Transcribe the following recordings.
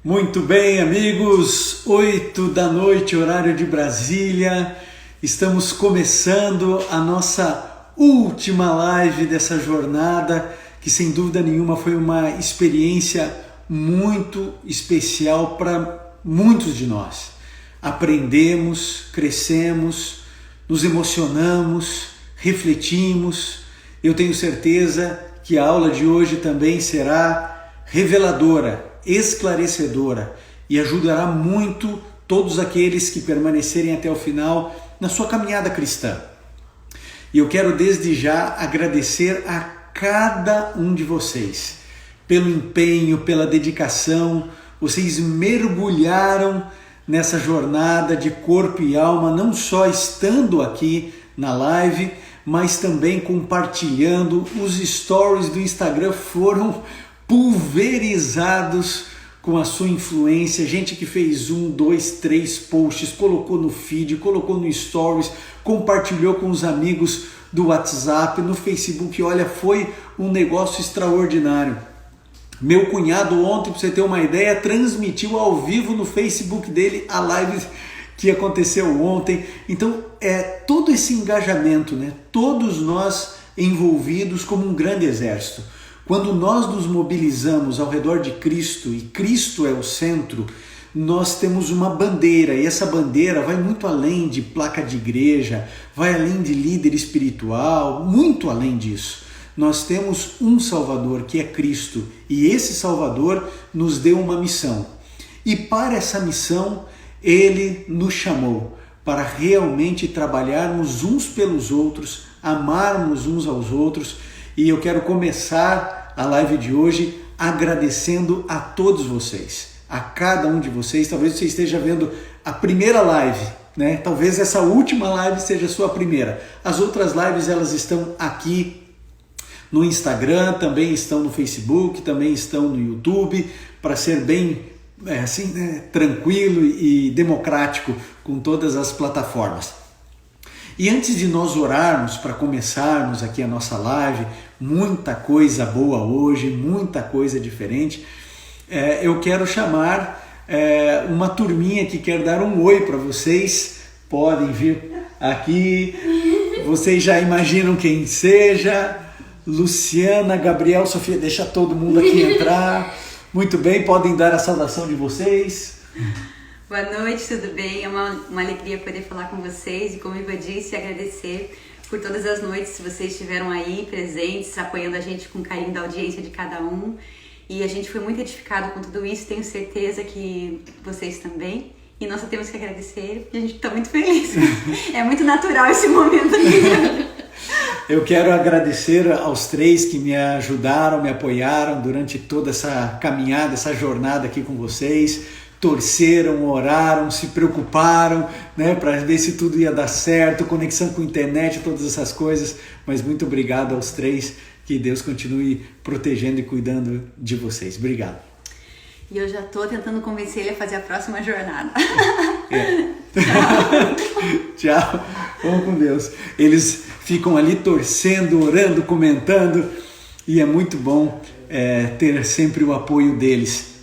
Muito bem, amigos, 8 da noite, horário de Brasília. Estamos começando a nossa última live dessa jornada, que sem dúvida nenhuma foi uma experiência muito especial para muitos de nós. Aprendemos, crescemos, nos emocionamos, refletimos. Eu tenho certeza que a aula de hoje também será reveladora, esclarecedora e ajudará muito todos aqueles que permanecerem até o final na sua caminhada cristã. E eu quero desde já agradecer a cada um de vocês pelo empenho, pela dedicação. Vocês mergulharam nessa jornada de corpo e alma, não só estando aqui na live, mas também compartilhando. Os stories do Instagram foram pulverizados com a sua influência, gente que fez 1, 2, 3 posts, colocou no feed, colocou no stories, compartilhou com os amigos do WhatsApp, no Facebook. Olha, foi um negócio extraordinário. Meu cunhado ontem, para você ter uma ideia, transmitiu ao vivo no Facebook dele a live que aconteceu ontem. Então, todo esse engajamento, né? Todos nós envolvidos como um grande exército. Quando nós nos mobilizamos ao redor de Cristo, e Cristo é o centro, nós temos uma bandeira, e essa bandeira vai muito além de placa de igreja, vai além de líder espiritual, muito além disso. Nós temos um Salvador, que é Cristo, e esse Salvador nos deu uma missão. E para essa missão, Ele nos chamou para realmente trabalharmos uns pelos outros, amarmos uns aos outros. E eu quero começar a live de hoje agradecendo a todos vocês, a cada um de vocês. Talvez você esteja vendo a primeira live, né? Talvez essa última live seja a sua primeira. As outras lives, elas estão aqui no Instagram, também estão no Facebook, também estão no YouTube, para ser bem tranquilo e democrático com todas as plataformas. E antes de nós orarmos, para começarmos aqui a nossa live, muita coisa boa hoje, muita coisa diferente, eu quero chamar uma turminha que quer dar um oi para vocês. Podem vir aqui, vocês já imaginam quem seja. Luciana, Gabriel, Sofia, deixa todo mundo aqui entrar. Muito bem, podem dar a saudação de vocês. Boa noite, tudo bem? É uma alegria poder falar com vocês e, como a Iva disse, agradecer por todas as noites que vocês estiveram aí presentes, apoiando a gente com carinho da audiência de cada um. E a gente foi muito edificado com tudo isso, tenho certeza que vocês também. E nós só temos que agradecer e a gente está muito feliz. É muito natural esse momento aqui. Eu quero agradecer aos três que me ajudaram, me apoiaram durante toda essa caminhada, essa jornada aqui com vocês. Torceram, oraram, se preocuparam, né, para ver se tudo ia dar certo, conexão com a internet, todas essas coisas. Mas muito obrigado aos três, que Deus continue protegendo e cuidando de vocês. Obrigado. E eu já estou tentando convencer ele a fazer a próxima jornada. Tchau, vamos com Deus. Eles ficam ali torcendo, orando, comentando, e é muito bom ter sempre o apoio deles.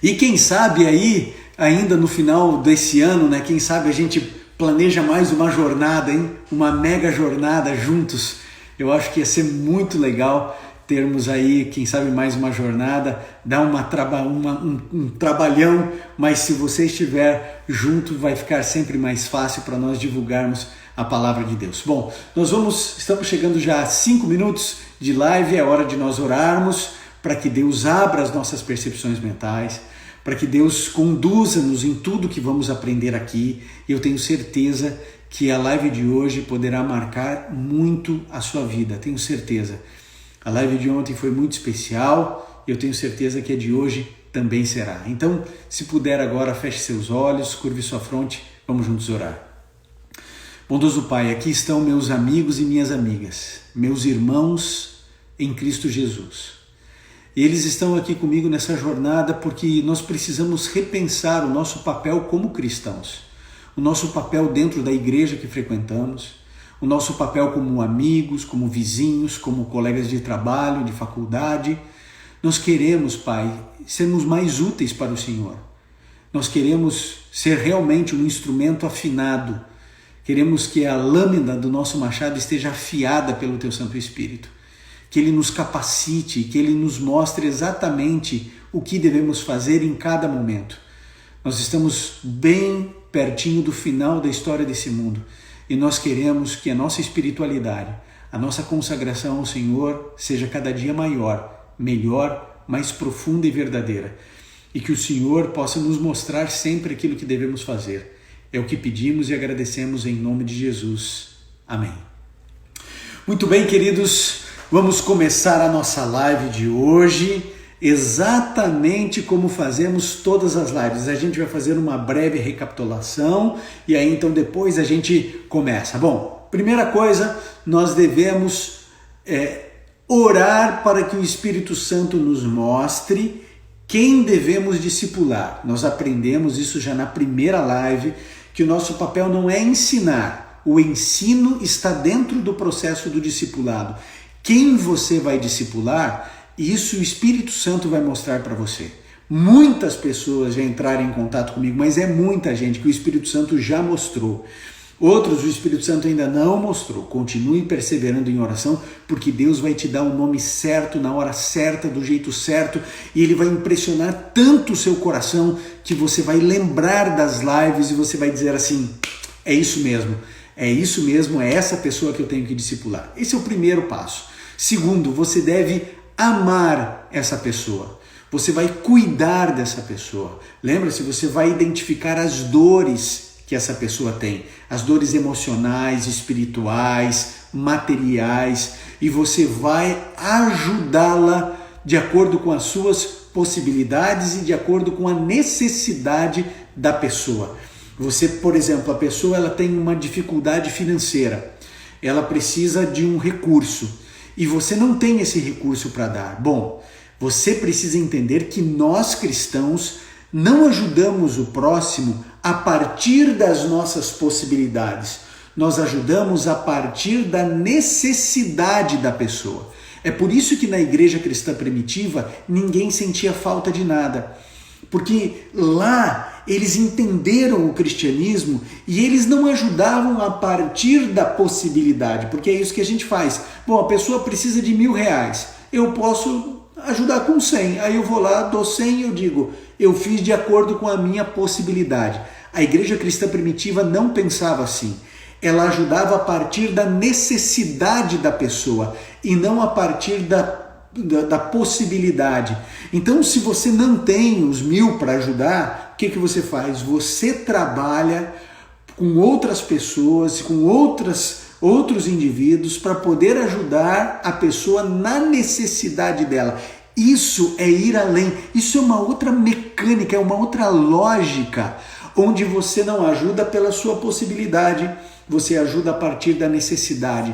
E quem sabe aí, ainda no final desse ano, né? Quem sabe a gente planeja mais uma jornada, hein? Uma mega jornada juntos. Eu acho que ia ser muito legal termos aí, quem sabe, mais uma jornada, dar um trabalhão, mas se você estiver junto, vai ficar sempre mais fácil para nós divulgarmos a palavra de Deus. Bom, estamos chegando já a 5 minutos de live, é hora de nós orarmos, para que Deus abra as nossas percepções mentais, para que Deus conduza-nos em tudo que vamos aprender aqui. Eu tenho certeza que a live de hoje poderá marcar muito a sua vida, tenho certeza. A live de ontem foi muito especial e eu tenho certeza que a de hoje também será. Então, se puder agora, feche seus olhos, curve sua fronte, vamos juntos orar. Bondoso Pai, aqui estão meus amigos e minhas amigas, meus irmãos em Cristo Jesus. Eles estão aqui comigo nessa jornada porque nós precisamos repensar o nosso papel como cristãos, o nosso papel dentro da igreja que frequentamos, o nosso papel como amigos, como vizinhos, como colegas de trabalho, de faculdade. Nós queremos, Pai, sermos mais úteis para o Senhor. Nós queremos ser realmente um instrumento afinado. Queremos que a lâmina do nosso machado esteja afiada pelo Teu Santo Espírito. Que Ele nos capacite, que Ele nos mostre exatamente o que devemos fazer em cada momento. Nós estamos bem pertinho do final da história desse mundo e nós queremos que a nossa espiritualidade, a nossa consagração ao Senhor seja cada dia maior, melhor, mais profunda e verdadeira. E que o Senhor possa nos mostrar sempre aquilo que devemos fazer. É o que pedimos e agradecemos em nome de Jesus. Amém. Muito bem, queridos, vamos começar a nossa live de hoje, exatamente como fazemos todas as lives. A gente vai fazer uma breve recapitulação e aí então depois a gente começa. Bom, primeira coisa, nós devemos orar para que o Espírito Santo nos mostre quem devemos discipular. Nós aprendemos isso já na primeira live, que o nosso papel não é ensinar. O ensino está dentro do processo do discipulado. Quem você vai discipular, isso o Espírito Santo vai mostrar para você. Muitas pessoas já entraram em contato comigo, mas é muita gente que o Espírito Santo já mostrou. Outros o Espírito Santo ainda não mostrou. Continue perseverando em oração, porque Deus vai te dar o nome certo, na hora certa, do jeito certo, e Ele vai impressionar tanto o seu coração que você vai lembrar das lives e você vai dizer assim, é isso mesmo, é essa pessoa que eu tenho que discipular. Esse é o primeiro passo. Segundo, você deve amar essa pessoa. Você vai cuidar dessa pessoa. Lembra-se, você vai identificar as dores que essa pessoa tem, as dores emocionais, espirituais, materiais, e você vai ajudá-la de acordo com as suas possibilidades e de acordo com a necessidade da pessoa. Você, por exemplo, a pessoa ela tem uma dificuldade financeira, ela precisa de um recurso e você não tem esse recurso para dar. Bom, você precisa entender que nós cristãos não ajudamos o próximo a partir das nossas possibilidades. Nós ajudamos a partir da necessidade da pessoa. É por isso que na igreja cristã primitiva ninguém sentia falta de nada. Porque lá eles entenderam o cristianismo e eles não ajudavam a partir da possibilidade. Porque é isso que a gente faz. Bom, a pessoa precisa de R$1.000. Eu posso ajudar com 100. Aí eu vou lá, dou 100 e eu digo, eu fiz de acordo com a minha possibilidade. A igreja cristã primitiva não pensava assim. Ela ajudava a partir da necessidade da pessoa e não a partir da possibilidade. Então, se você não tem os 1.000 para ajudar, o que você faz? Você trabalha com outras pessoas, com outros indivíduos para poder ajudar a pessoa na necessidade dela. Isso é ir além, isso é uma outra mecânica, é uma outra lógica, onde você não ajuda pela sua possibilidade, você ajuda a partir da necessidade.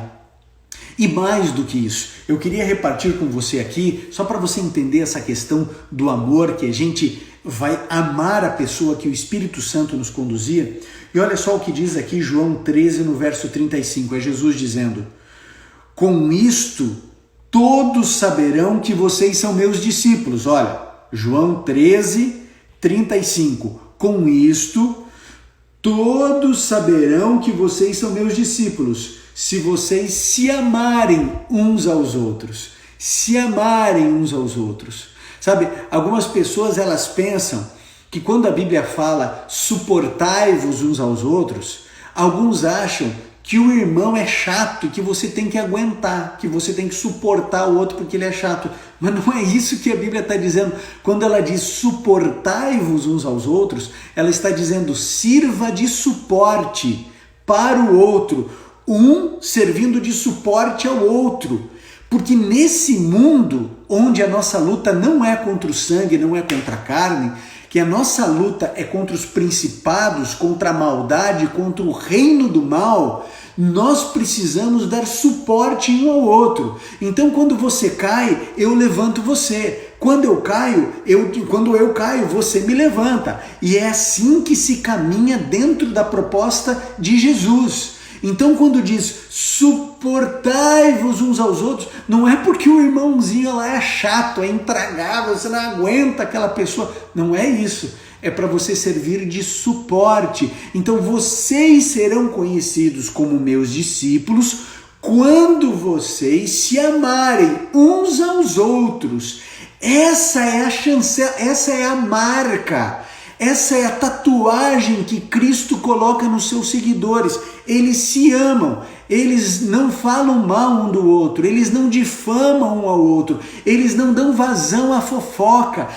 E mais do que isso, eu queria repartir com você aqui, só para você entender essa questão do amor, que a gente vai amar a pessoa que o Espírito Santo nos conduzia. E olha só o que diz aqui João 13, no verso 35, é Jesus dizendo, com isto todos saberão que vocês são meus discípulos. Olha, João 13, 35. Com isto, todos saberão que vocês são meus discípulos, se vocês se amarem uns aos outros. Se amarem uns aos outros. Sabe, algumas pessoas elas pensam que quando a Bíblia fala suportai-vos uns aos outros, alguns acham que o irmão é chato e que você tem que aguentar, que você tem que suportar o outro porque ele é chato. Mas não é isso que a Bíblia está dizendo. Quando ela diz suportai-vos uns aos outros, ela está dizendo sirva de suporte para o outro, um servindo de suporte ao outro. Porque nesse mundo onde a nossa luta não é contra o sangue, não é contra a carne, que a nossa luta é contra os principados, contra a maldade, contra o reino do mal, nós precisamos dar suporte um ao outro. Então quando você cai, eu levanto você. Quando eu caio, você me levanta. E é assim que se caminha dentro da proposta de Jesus. Então quando diz suportai-vos uns aos outros, não é porque o irmãozinho lá é chato, é intragável, você não aguenta aquela pessoa. Não é isso. É para você servir de suporte. Então vocês serão conhecidos como meus discípulos quando vocês se amarem uns aos outros. Essa é a chancela, essa é a marca, essa é a tatuagem que Cristo coloca nos seus seguidores. Eles se amam, eles não falam mal um do outro, eles não difamam um ao outro, eles não dão vazão à fofoca.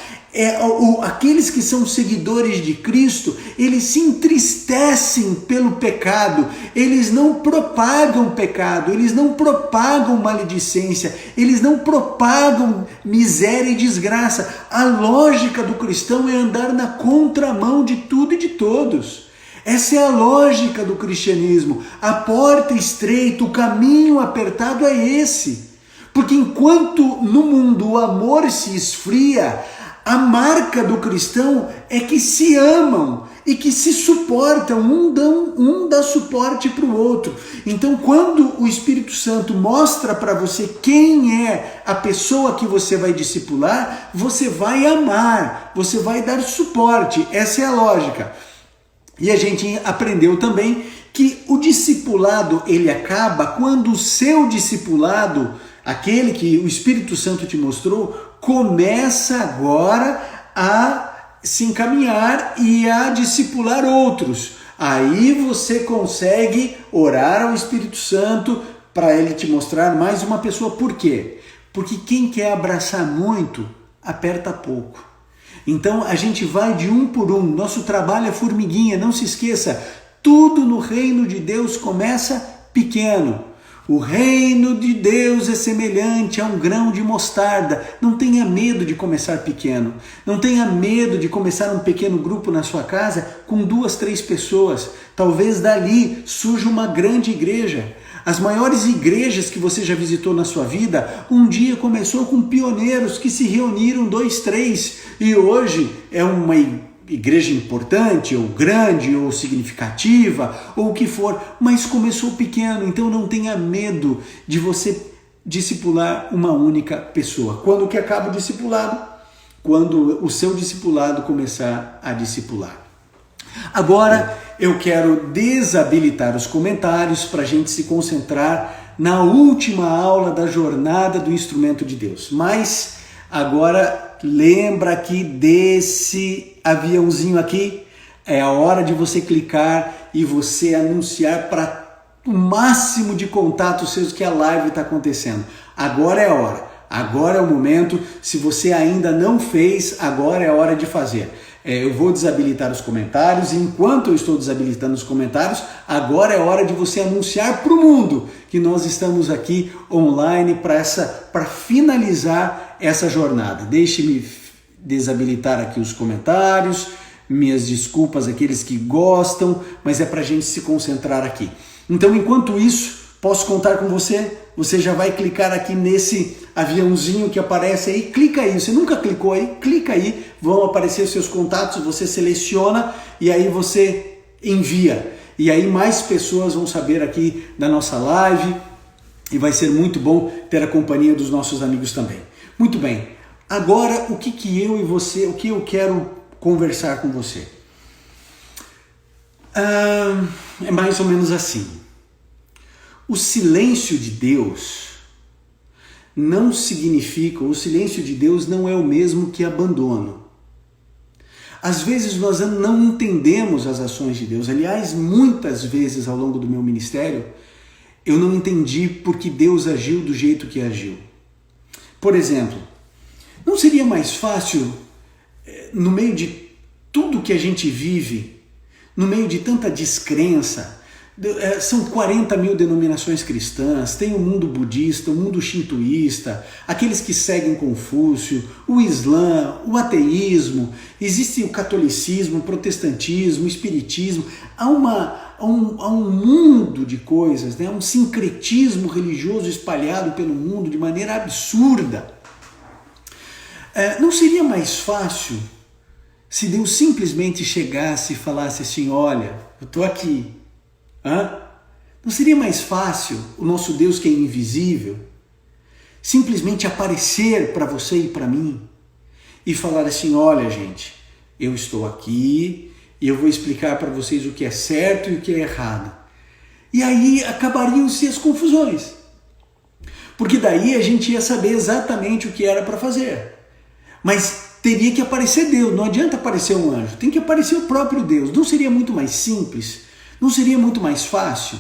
Aqueles que são seguidores de Cristo, eles se entristecem pelo pecado, eles não propagam pecado, eles não propagam maledicência, eles não propagam miséria e desgraça. A lógica do cristão é andar na contramão de tudo e de todos. Essa é a lógica do cristianismo. A porta estreita, o caminho apertado é esse. Porque enquanto no mundo o amor se esfria, a marca do cristão é que se amam e que se suportam, um dá suporte para o outro. Então, quando o Espírito Santo mostra para você quem é a pessoa que você vai discipular, você vai amar, você vai dar suporte. Essa é a lógica. E a gente aprendeu também que o discipulado ele acaba quando o seu discipulado, aquele que o Espírito Santo te mostrou, começa agora a se encaminhar e a discipular outros. Aí você consegue orar ao Espírito Santo para ele te mostrar mais uma pessoa. Por quê? Porque quem quer abraçar muito, aperta pouco. Então a gente vai de um por um. Nosso trabalho é formiguinha, não se esqueça. Tudo no reino de Deus começa pequeno. O reino de Deus é semelhante a um grão de mostarda. Não tenha medo de começar pequeno. Não tenha medo de começar um pequeno grupo na sua casa com 2, 3 pessoas. Talvez dali surja uma grande igreja. As maiores igrejas que você já visitou na sua vida, um dia começou com pioneiros que se reuniram 2, 3 e hoje é uma igreja importante, ou grande, ou significativa, ou o que for, mas começou pequeno. Então não tenha medo de você discipular uma única pessoa. Quando que acaba o discipulado? Quando o seu discipulado começar a discipular. Agora eu quero desabilitar os comentários para a gente se concentrar na última aula da jornada do instrumento de Deus. Mas agora lembra aqui desse aviãozinho aqui, é a hora de você clicar e você anunciar para o máximo de contatos seus que a live está acontecendo. Agora é a hora, agora é o momento. Se você ainda não fez, agora é a hora de fazer. Eu vou desabilitar os comentários. Enquanto eu estou desabilitando os comentários, agora é hora de você anunciar para o mundo que nós estamos aqui online para finalizar essa jornada. Deixe-me desabilitar aqui os comentários, minhas desculpas àqueles que gostam, mas é para a gente se concentrar aqui. Então, enquanto isso, posso contar com você? Você já vai clicar aqui nesse aviãozinho que aparece aí, clica aí. Você nunca clicou aí? Clica aí, vão aparecer os seus contatos, você seleciona e aí você envia. E aí mais pessoas vão saber aqui da nossa live e vai ser muito bom ter a companhia dos nossos amigos também. Muito bem. Agora, o que eu e você, o que eu quero conversar com você? É mais ou menos assim. O silêncio de Deus não significa, o silêncio de Deus não é o mesmo que abandono. Às vezes nós não entendemos as ações de Deus. Aliás, muitas vezes ao longo do meu ministério, eu não entendi porque Deus agiu do jeito que agiu. Por exemplo, não seria mais fácil, no meio de tudo que a gente vive, no meio de tanta descrença, são 40 mil denominações cristãs, tem o mundo budista, o mundo shintoísta, aqueles que seguem Confúcio, o Islã, o ateísmo, existe o catolicismo, o protestantismo, o espiritismo, há um mundo de coisas, né? Um sincretismo religioso espalhado pelo mundo de maneira absurda. Não seria mais fácil se Deus simplesmente chegasse e falasse assim, olha, eu estou aqui. Não Não seria mais fácil o nosso Deus que é invisível simplesmente aparecer para você e para mim e falar assim: olha, gente, eu estou aqui e eu vou explicar para vocês o que é certo e o que é errado. E aí acabariam-se as confusões. Porque daí a gente ia saber exatamente o que era para fazer. Mas teria que aparecer Deus, não adianta aparecer um anjo, tem que aparecer o próprio Deus. Não seria muito mais simples? Não seria muito mais fácil?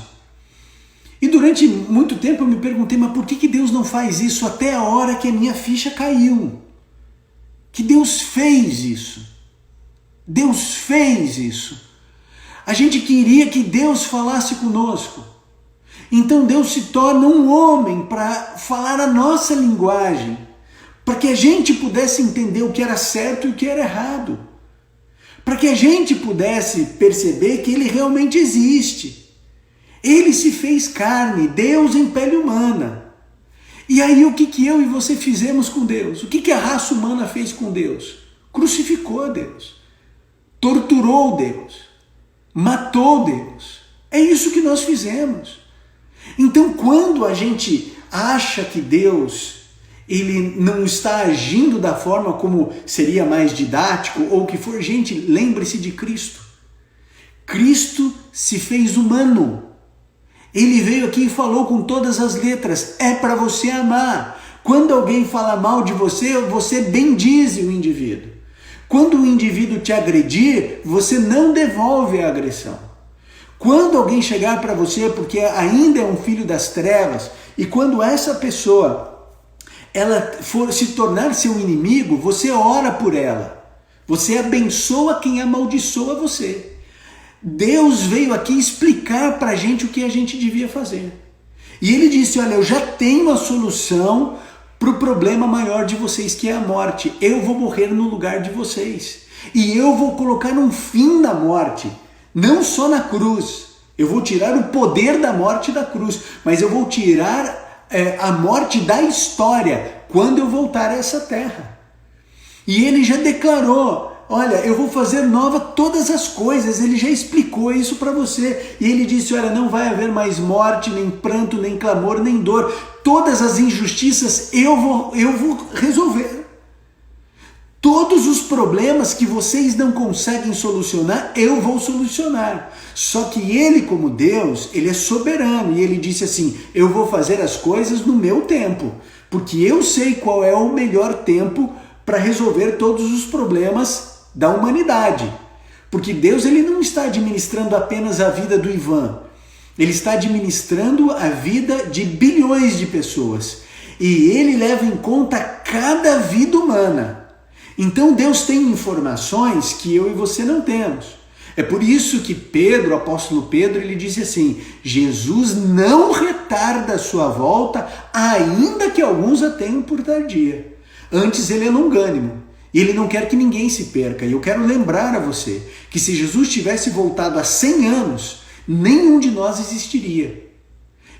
E durante muito tempo eu me perguntei, mas por que Deus não faz isso até a hora que a minha ficha caiu? Que Deus fez isso. Deus fez isso. A gente queria que Deus falasse conosco. Então Deus se torna um homem para falar a nossa linguagem, para que a gente pudesse entender o que era certo e o que era errado, para que a gente pudesse perceber que Ele realmente existe. Ele se fez carne, Deus em pele humana. E aí o que eu e você fizemos com Deus? O que a raça humana fez com Deus? Crucificou Deus, torturou Deus, matou Deus. É isso que nós fizemos. Então, quando a gente acha que Deus ele não está agindo da forma como seria mais didático ou o que for, gente, lembre-se de Cristo. Cristo se fez humano. Ele veio aqui e falou com todas as letras: é para você amar. Quando alguém fala mal de você, você bendize o indivíduo. Quando o indivíduo te agredir, você não devolve a agressão. Quando alguém chegar para você porque ainda é um filho das trevas, e quando essa pessoa ela for se tornar seu inimigo, você ora por ela. Você abençoa quem amaldiçoa você. Deus veio aqui explicar para a gente o que a gente devia fazer. E Ele disse: olha, eu já tenho a solução para o problema maior de vocês, que é a morte. Eu vou morrer no lugar de vocês. E eu vou colocar um fim na morte. Não só na cruz, eu vou tirar o poder da morte da cruz, mas eu vou tirar a morte da história quando eu voltar a essa terra. E Ele já declarou: olha, eu vou fazer nova todas as coisas. Ele já explicou isso para você. E Ele disse: olha, não vai haver mais morte, nem pranto, nem clamor, nem dor. Todas as injustiças eu vou resolver. Todos os problemas que vocês não conseguem solucionar, eu vou solucionar. Só que Ele, como Deus, Ele é soberano. E Ele disse assim: eu vou fazer as coisas no meu tempo, porque eu sei qual é o melhor tempo para resolver todos os problemas da humanidade. Porque Deus, Ele não está administrando apenas a vida do Ivan. Ele está administrando a vida de bilhões de pessoas. E Ele leva em conta cada vida humana. Então Deus tem informações que eu e você não temos. É por isso que Pedro, o apóstolo Pedro, ele disse assim: Jesus não retarda a sua volta, ainda que alguns a tenham por tardia. Antes Ele é longânimo. E Ele não quer que ninguém se perca. E eu quero lembrar a você que se Jesus tivesse voltado há 100 anos, nenhum de nós existiria.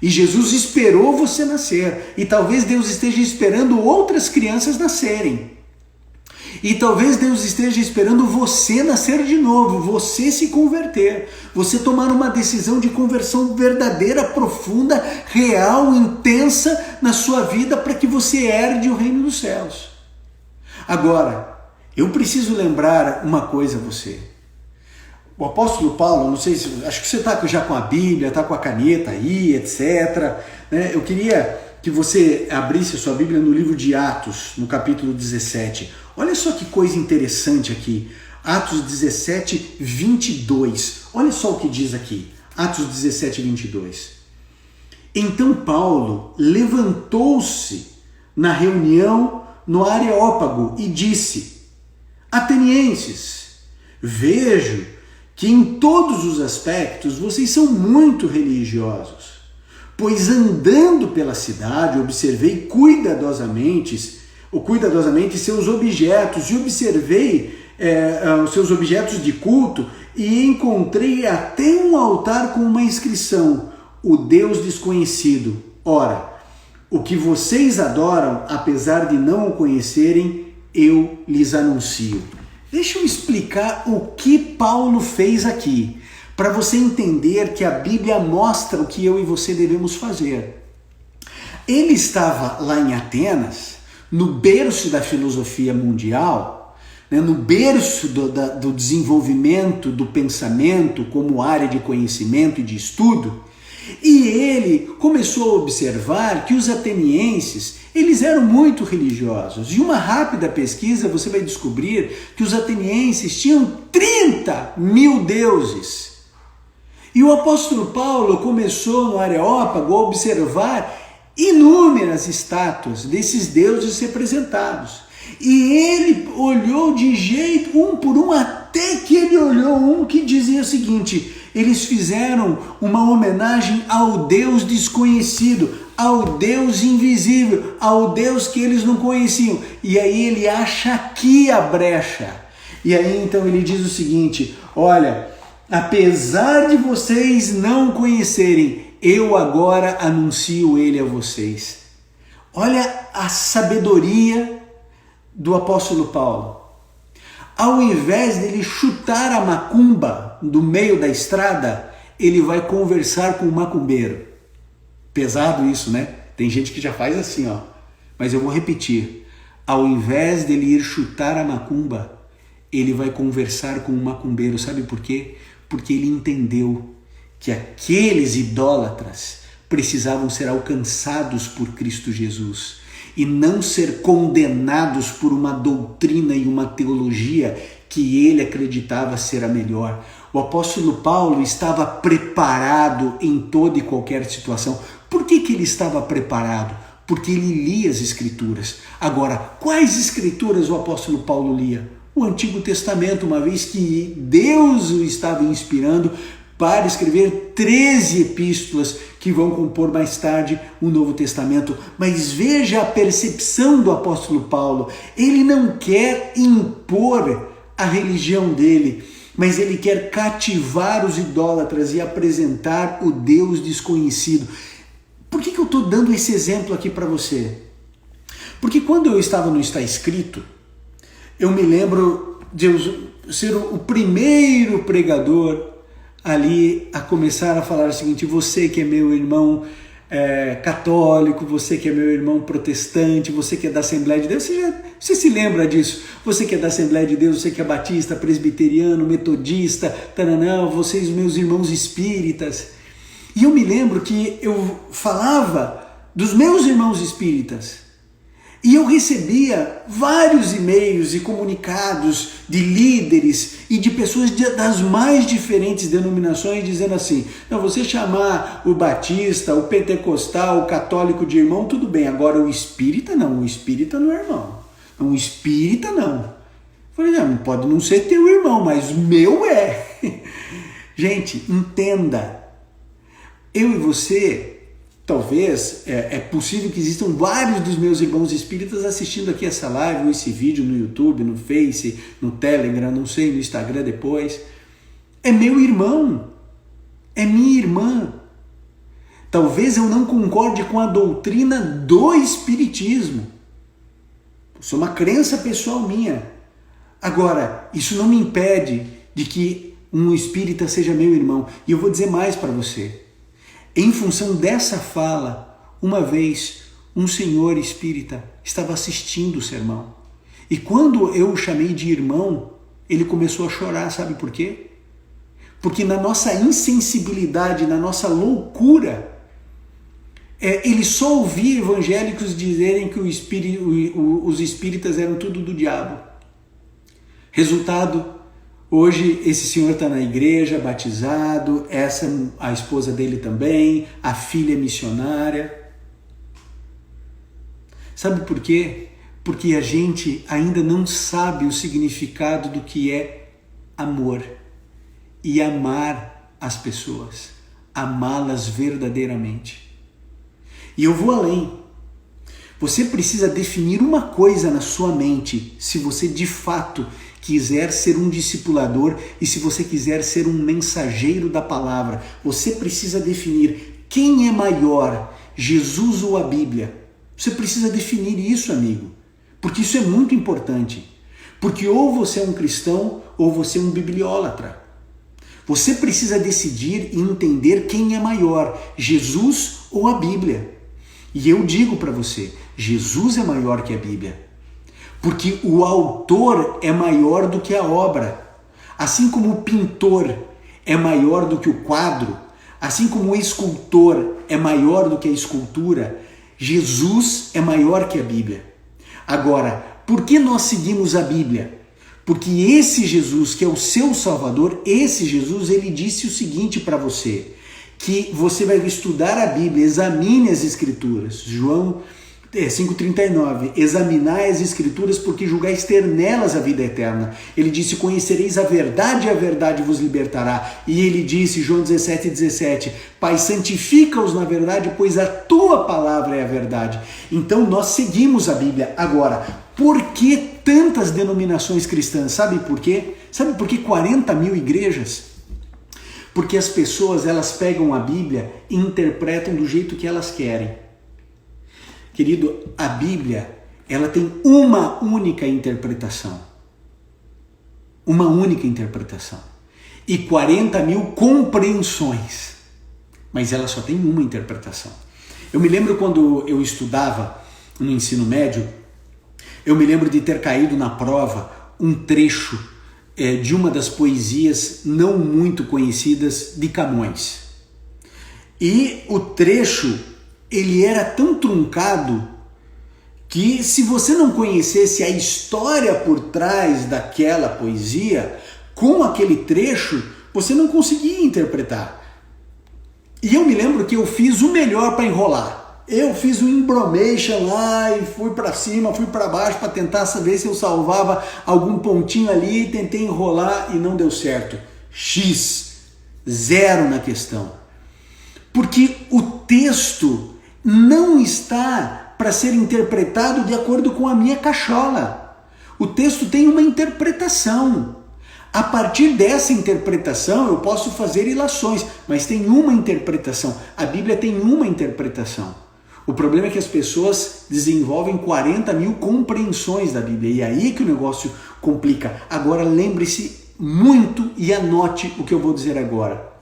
E Jesus esperou você nascer. E talvez Deus esteja esperando outras crianças nascerem. E talvez Deus esteja esperando você nascer de novo, você se converter, você tomar uma decisão de conversão verdadeira, profunda, real, intensa na sua vida para que você herde o reino dos céus. Agora, eu preciso lembrar uma coisa a você. O apóstolo Paulo, não sei se, acho que você está já com a Bíblia, está com a caneta aí, etc. Eu queria que você abrisse a sua Bíblia no livro de Atos, no capítulo 17. Olha só que coisa interessante aqui. Atos 17, 22. Olha só o que diz aqui. Atos 17, 22. Então Paulo levantou-se na reunião no Areópago e disse: Atenienses, vejo que em todos os aspectos vocês são muito religiosos, pois andando pela cidade observei cuidadosamente seus objetos e observei os seus objetos de culto e encontrei até um altar com uma inscrição: o Deus desconhecido. Ora, o que vocês adoram, apesar de não o conhecerem, eu lhes anuncio. Deixa eu explicar o que Paulo fez aqui. para você entender que a Bíblia mostra o que eu e você devemos fazer. Ele estava lá em Atenas, no berço da filosofia mundial, né, no berço do desenvolvimento do pensamento como área de conhecimento e de estudo, e ele começou a observar que os atenienses, eles eram muito religiosos. E uma rápida pesquisa você vai descobrir que os atenienses tinham 30 mil deuses. E o apóstolo Paulo começou no Areópago a observar inúmeras estátuas desses deuses representados. E ele olhou de jeito, um por um, até que ele olhou um que dizia o seguinte: eles fizeram uma homenagem ao Deus desconhecido, ao Deus invisível, ao Deus que eles não conheciam. E aí ele acha aqui a brecha. E aí então ele diz o seguinte: olha, apesar de vocês não conhecerem, eu agora anuncio ele a vocês. Olha a sabedoria do apóstolo Paulo. Ao invés dele chutar a macumba do meio da estrada, ele vai conversar com o macumbeiro. Pesado isso, né? Tem gente que já faz assim, ó. Mas eu vou repetir. Ao invés dele ir chutar a macumba, ele vai conversar com o macumbeiro. Sabe por quê? Porque ele entendeu que aqueles idólatras precisavam ser alcançados por Cristo Jesus e não ser condenados por uma doutrina e uma teologia que ele acreditava ser a melhor. O apóstolo Paulo estava preparado em toda e qualquer situação. Por que ele estava preparado? Porque ele lia as Escrituras. Agora, quais Escrituras o apóstolo Paulo lia? O Antigo Testamento, uma vez que Deus o estava inspirando para escrever 13 epístolas que vão compor mais tarde o Novo Testamento. Mas veja a percepção do apóstolo Paulo. Ele não quer impor a religião dele, mas ele quer cativar os idólatras e apresentar o Deus desconhecido. Por que eu estou dando esse exemplo aqui para você? Porque quando eu estava no Está Escrito, eu me lembro de eu ser o primeiro pregador ali a começar a falar o seguinte: você que é meu irmão católico, você que é meu irmão protestante, você que é da Assembleia de Deus, você se lembra disso? Você que é da Assembleia de Deus, você que é batista, presbiteriano, metodista, taranã, vocês meus irmãos espíritas. E eu me lembro que eu falava dos meus irmãos espíritas. E eu recebia vários e-mails e comunicados de líderes e de pessoas das mais diferentes denominações dizendo assim: não, você chamar o batista, o pentecostal, o católico de irmão, tudo bem, agora o espírita não, o espírita não é irmão. Não, o espírita não. Eu falei: não, pode não ser teu irmão, mas meu é. Gente, entenda, eu e você... Talvez é possível que existam vários dos meus irmãos espíritas assistindo aqui essa live, ou esse vídeo no YouTube, no Face, no Telegram, não sei, no Instagram depois. É meu irmão, é minha irmã. Talvez eu não concorde com a doutrina do Espiritismo. Isso é uma crença pessoal minha. Agora, isso não me impede de que um espírita seja meu irmão. E eu vou dizer mais para você. Em função dessa fala, uma vez um senhor espírita estava assistindo o sermão. E quando eu o chamei de irmão, ele começou a chorar, sabe por quê? Porque na nossa insensibilidade, na nossa loucura, ele só ouvia evangélicos dizerem que os espíritas eram tudo do diabo. Resultado, hoje esse senhor está na igreja, batizado, a esposa dele também, a filha é missionária. Sabe por quê? Porque a gente ainda não sabe o significado do que é amor e amar as pessoas, amá-las verdadeiramente. E eu vou além. Você precisa definir uma coisa na sua mente, se você de fato quiser ser um discipulador e se você quiser ser um mensageiro da palavra. Você precisa definir quem é maior, Jesus ou a Bíblia. Você precisa definir isso, amigo, porque isso é muito importante. Porque ou você é um cristão ou você é um bibliólatra. Você precisa decidir e entender quem é maior, Jesus ou a Bíblia. E eu digo para você, Jesus é maior que a Bíblia, porque o autor é maior do que a obra. Assim como o pintor é maior do que o quadro, assim como o escultor é maior do que a escultura, Jesus é maior que a Bíblia. Agora, por que nós seguimos a Bíblia? Porque esse Jesus, que é o seu Salvador, esse Jesus, ele disse o seguinte para você, que você vai estudar a Bíblia, examine as Escrituras. João 5,39, examinai as Escrituras porque julgais ter nelas a vida eterna. Ele disse, conhecereis a verdade e a verdade vos libertará. E ele disse, João 17,17, Pai, santifica-os na verdade, pois a tua palavra é a verdade. Então nós seguimos a Bíblia. Agora, por que tantas denominações cristãs? Sabe por quê? Sabe por que 40 mil igrejas? Porque as pessoas, elas pegam a Bíblia e interpretam do jeito que elas querem. Querido, a Bíblia, ela tem uma única interpretação. Uma única interpretação. E 40 mil compreensões. Mas ela só tem uma interpretação. Eu me lembro quando eu estudava no ensino médio, eu me lembro de ter caído na prova um trecho de uma das poesias não muito conhecidas de Camões. E o trecho, ele era tão truncado que se você não conhecesse a história por trás daquela poesia, com aquele trecho, você não conseguia interpretar. E eu me lembro que eu fiz o melhor para enrolar. Eu fiz um embromation lá e fui para cima, fui para baixo para tentar saber se eu salvava algum pontinho ali, tentei enrolar e não deu certo. X, 0 na questão. Porque o texto não está para ser interpretado de acordo com a minha cachola. O texto tem uma interpretação. A partir dessa interpretação eu posso fazer ilações, mas tem uma interpretação. A Bíblia tem uma interpretação. O problema é que as pessoas desenvolvem 40 mil compreensões da Bíblia. E é aí que o negócio complica. Agora lembre-se muito e anote o que eu vou dizer agora.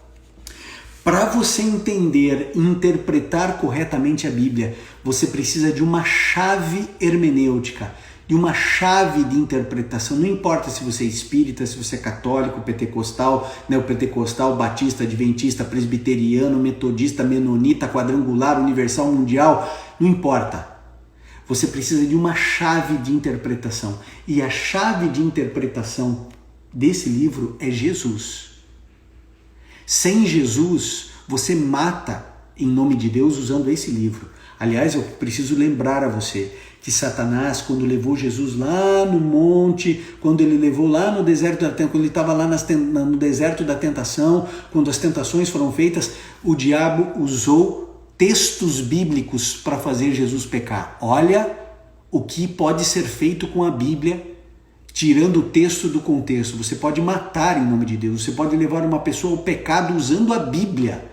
Para você entender e interpretar corretamente a Bíblia, você precisa de uma chave hermenêutica, de uma chave de interpretação. Não importa se você é espírita, se você é católico, pentecostal, neopentecostal, batista, adventista, presbiteriano, metodista, menonita, quadrangular, universal, mundial, não importa. Você precisa de uma chave de interpretação. E a chave de interpretação desse livro é Jesus. Sem Jesus, você mata em nome de Deus usando esse livro. Aliás, eu preciso lembrar a você que Satanás, quando levou Jesus lá no monte, quando ele levou lá no deserto da tentação, quando ele estava lá no deserto da tentação, quando as tentações foram feitas, o diabo usou textos bíblicos para fazer Jesus pecar. Olha o que pode ser feito com a Bíblia, tirando o texto do contexto. Você pode matar em nome de Deus, você pode levar uma pessoa ao pecado usando a Bíblia.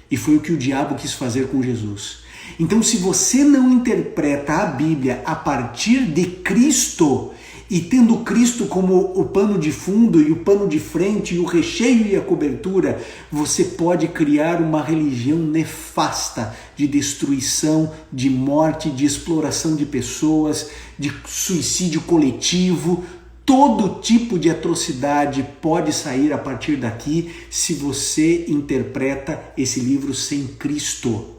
E foi o que o diabo quis fazer com Jesus. Então, se você não interpreta a Bíblia a partir de Cristo, e tendo Cristo como o pano de fundo e o pano de frente, e o recheio e a cobertura, você pode criar uma religião nefasta de destruição, de morte, de exploração de pessoas, de suicídio coletivo. Todo tipo de atrocidade pode sair a partir daqui se você interpreta esse livro sem Cristo.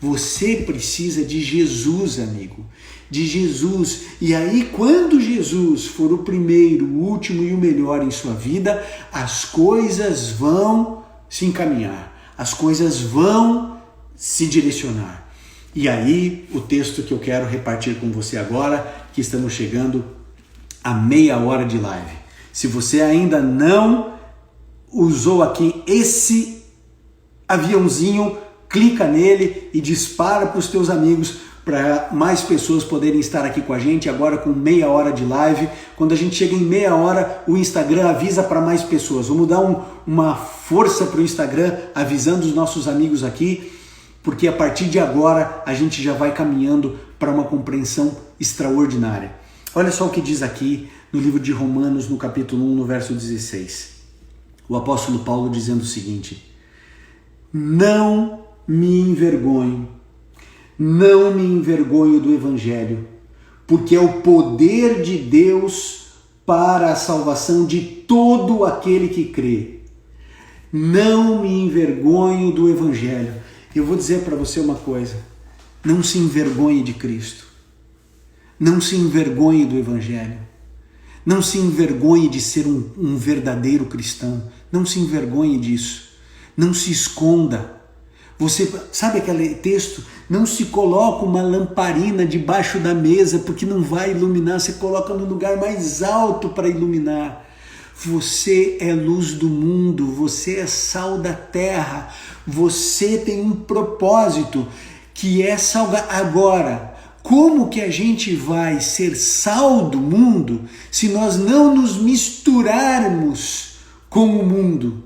Você precisa de Jesus, amigo, de Jesus. E aí, quando Jesus for o primeiro, o último e o melhor em sua vida, as coisas vão se encaminhar, as coisas vão se direcionar. E aí, o texto que eu quero repartir com você agora, que estamos chegando a meia hora de live. Se você ainda não usou aqui esse aviãozinho, clica nele e dispara para os teus amigos para mais pessoas poderem estar aqui com a gente agora com meia hora de live. Quando a gente chega em meia hora, o Instagram avisa para mais pessoas. Vamos dar uma força para o Instagram, avisando os nossos amigos aqui, porque a partir de agora a gente já vai caminhando para uma compreensão extraordinária. Olha só o que diz aqui no livro de Romanos, no capítulo 1, no verso 16. o apóstolo Paulo dizendo o seguinte: não me envergonho do Evangelho, porque é o poder de Deus para a salvação de todo aquele que crê. Não me envergonho do Evangelho. Eu vou dizer para você uma coisa: não se envergonhe de Cristo. Não se envergonhe do Evangelho. Não se envergonhe de ser um verdadeiro cristão. Não se envergonhe disso. Não se esconda. Você sabe aquele texto? Não se coloca uma lamparina debaixo da mesa, porque não vai iluminar. Você coloca no lugar mais alto para iluminar. Você é luz do mundo, você é sal da terra, você tem um propósito que é salgar. Agora, como que a gente vai ser sal do mundo se nós não nos misturarmos com o mundo?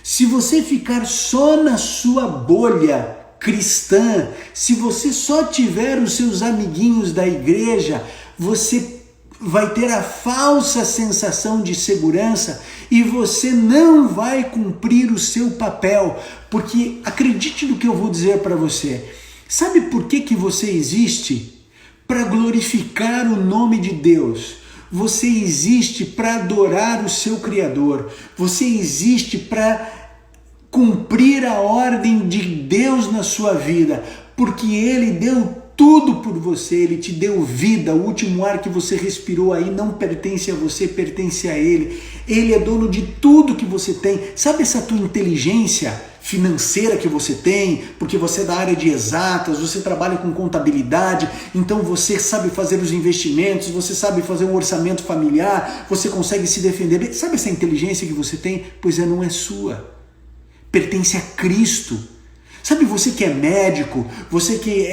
Se você ficar só na sua bolha cristã, se você só tiver os seus amiguinhos da igreja, você vai ter a falsa sensação de segurança e você não vai cumprir o seu papel, porque acredite no que eu vou dizer para você. Sabe por que você existe? Para glorificar o nome de Deus. Você existe para adorar o seu Criador. Você existe para cumprir a ordem de Deus na sua vida, porque Ele deu tudo por você, Ele te deu vida. O último ar que você respirou aí não pertence a você, pertence a Ele. Ele é dono de tudo que você tem. Sabe essa tua inteligência financeira que você tem, porque você é da área de exatas, você trabalha com contabilidade, então você sabe fazer os investimentos, você sabe fazer um orçamento familiar, você consegue se defender. Sabe essa inteligência que você tem? Pois não é sua, pertence a Cristo. Sabe, você que é médico, você que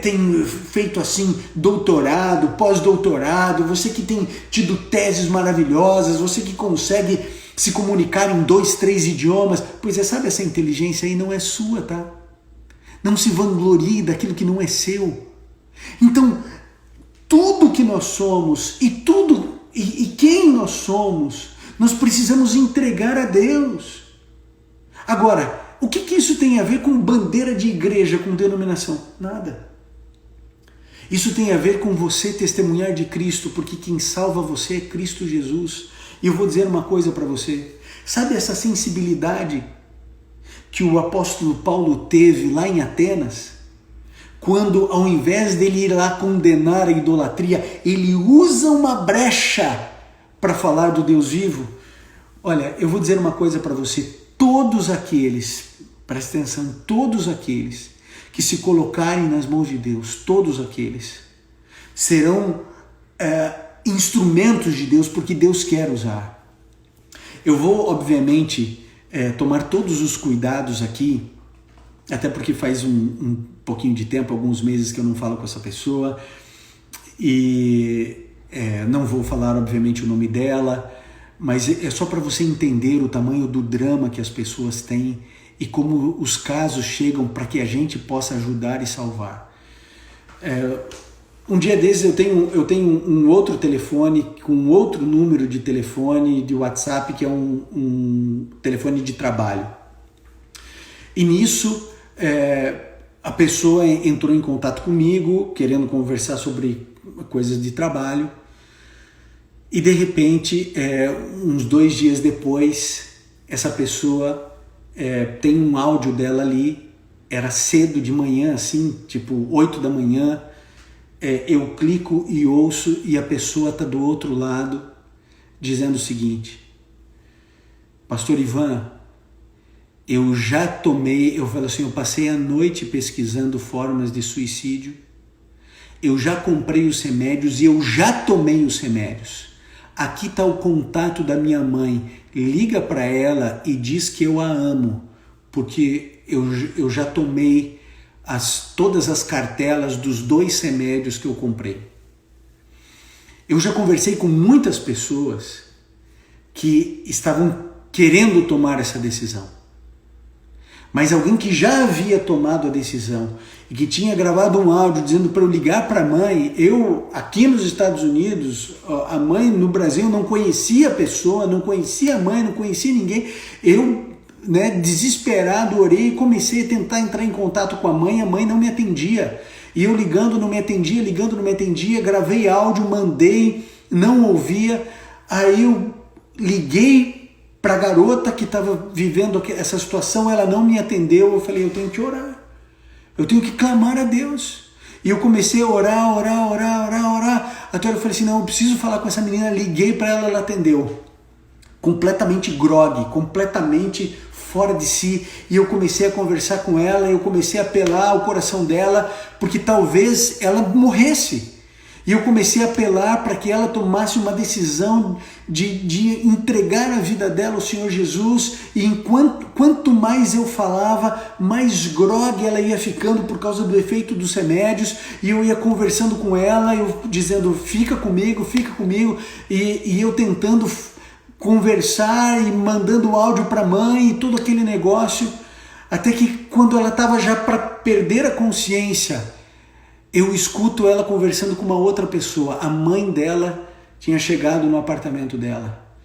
tem feito assim doutorado, pós-doutorado, você que tem tido teses maravilhosas, você que consegue se comunicar em 2, 3 idiomas, pois sabe, essa inteligência aí não é sua, tá? Não se vanglorie daquilo que não é seu. Então, tudo que nós somos e quem nós somos, nós precisamos entregar a Deus. Agora, o que isso tem a ver com bandeira de igreja, com denominação? Nada. Isso tem a ver com você testemunhar de Cristo, porque quem salva você é Cristo Jesus. E eu vou dizer uma coisa para você. Sabe essa sensibilidade que o apóstolo Paulo teve lá em Atenas? Quando, ao invés dele ir lá condenar a idolatria, ele usa uma brecha para falar do Deus vivo. Olha, eu vou dizer uma coisa para você. Todos aqueles, presta atenção, todos aqueles que se colocarem nas mãos de Deus, todos aqueles serão instrumentos de Deus, porque Deus quer usar. Eu vou, obviamente, tomar todos os cuidados aqui, até porque faz um pouquinho de tempo, alguns meses que eu não falo com essa pessoa, e não vou falar, obviamente, o nome dela, mas é só para você entender o tamanho do drama que as pessoas têm e como os casos chegam para que a gente possa ajudar e salvar. Um dia desses eu tenho um outro telefone com outro número de telefone de WhatsApp, que é um telefone de trabalho. E nisso a pessoa entrou em contato comigo, querendo conversar sobre coisas de trabalho. E de repente, uns 2 dias depois, essa pessoa tem um áudio dela ali, era cedo de manhã, assim, tipo 8 da manhã, eu clico e ouço e a pessoa está do outro lado dizendo o seguinte: Pastor Ivan, eu falei assim, eu passei a noite pesquisando formas de suicídio, eu já comprei os remédios e eu já tomei os remédios. Aqui está o contato da minha mãe, liga para ela e diz que eu a amo, porque eu já tomei todas as cartelas dos 2 remédios que eu comprei. Eu já conversei com muitas pessoas que estavam querendo tomar essa decisão, mas alguém que já havia tomado a decisão e que tinha gravado um áudio dizendo para eu ligar para a mãe. Eu, aqui nos Estados Unidos, a mãe no Brasil não conhecia a pessoa, não conhecia a mãe, não conhecia ninguém. Eu, desesperado, orei e comecei a tentar entrar em contato com a mãe não me atendia. E eu ligando não me atendia, gravei áudio, mandei, não ouvia. Aí eu liguei para a garota que estava vivendo essa situação, ela não me atendeu. Eu falei, eu tenho que orar, eu tenho que clamar a Deus. E eu comecei a orar. Até eu falei assim, não, eu preciso falar com essa menina. Liguei para ela, ela atendeu. Completamente grogue, completamente fora de si. E eu comecei a conversar com ela, eu comecei a apelar ao coração dela, porque talvez ela morresse. E eu comecei a apelar para que ela tomasse uma decisão de entregar a vida dela ao Senhor Jesus. E quanto mais eu falava, mais grogue ela ia ficando por causa do efeito dos remédios. E eu ia conversando com ela, eu dizendo, fica comigo. E eu tentando conversar e mandando áudio para a mãe e todo aquele negócio. Até que quando ela estava já para perder a consciência, eu escuto ela conversando com uma outra pessoa. A mãe dela tinha chegado no apartamento dela.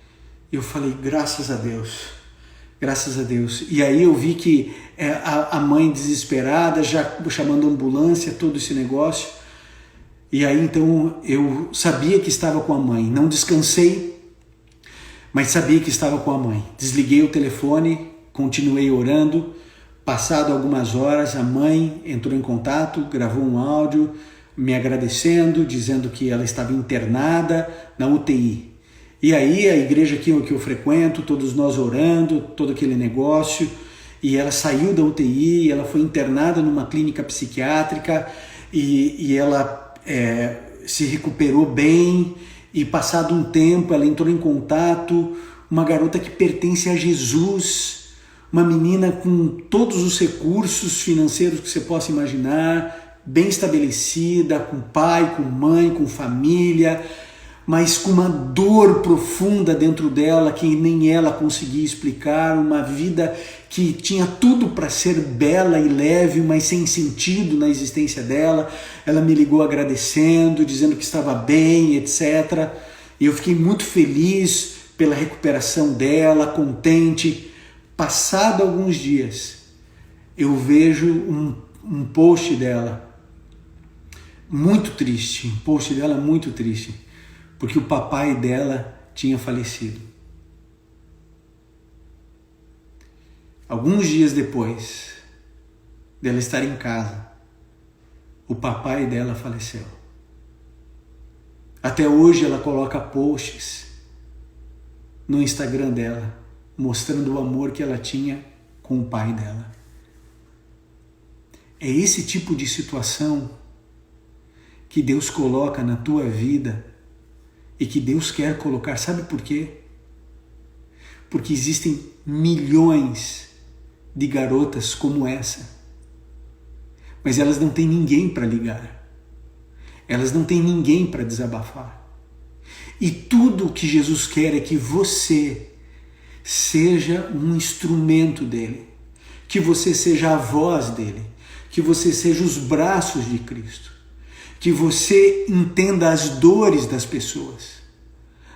Eu falei, graças a Deus. E aí eu vi que a mãe desesperada, já chamando a ambulância, todo esse negócio. E aí então eu sabia que estava com a mãe. Não descansei, mas sabia que estava com a mãe. Desliguei o telefone, continuei orando. Passado algumas horas, a mãe entrou em contato, gravou um áudio me agradecendo, dizendo que ela estava internada na UTI. E aí a igreja aqui que eu frequento, todos nós orando, todo aquele negócio, e ela saiu da UTI, ela foi internada numa clínica psiquiátrica e ela se recuperou bem, e passado um tempo ela entrou em contato, uma garota que pertence a Jesus, uma menina com todos os recursos financeiros que você possa imaginar, bem estabelecida, com pai, com mãe, com família, mas com uma dor profunda dentro dela que nem ela conseguia explicar, uma vida que tinha tudo para ser bela e leve, mas sem sentido na existência dela. Ela me ligou agradecendo, dizendo que estava bem, etc. E eu fiquei muito feliz pela recuperação dela, contente. Passado alguns dias, eu vejo um post dela muito triste, porque o papai dela tinha falecido. Alguns dias depois dela estar em casa, o papai dela faleceu. Até hoje ela coloca posts no Instagram dela, mostrando o amor que ela tinha com o pai dela. É esse tipo de situação que Deus coloca na tua vida e que Deus quer colocar. Sabe por quê? Porque existem milhões de garotas como essa, mas elas não têm ninguém para ligar, elas não têm ninguém para desabafar. E tudo o que Jesus quer é que você seja um instrumento dele, que você seja a voz dele, que você seja os braços de Cristo, que você entenda as dores das pessoas,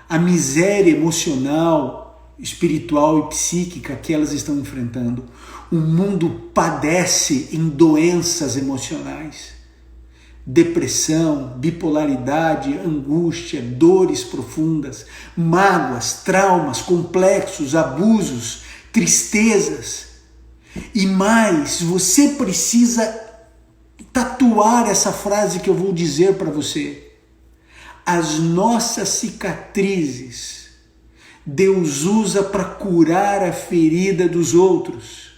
a miséria emocional, espiritual e psíquica que elas estão enfrentando. O mundo padece em doenças emocionais, depressão, bipolaridade, angústia, dores profundas, mágoas, traumas, complexos, abusos, tristezas. E mais, você precisa tatuar essa frase que eu vou dizer para você. As nossas cicatrizes, Deus usa para curar a ferida dos outros.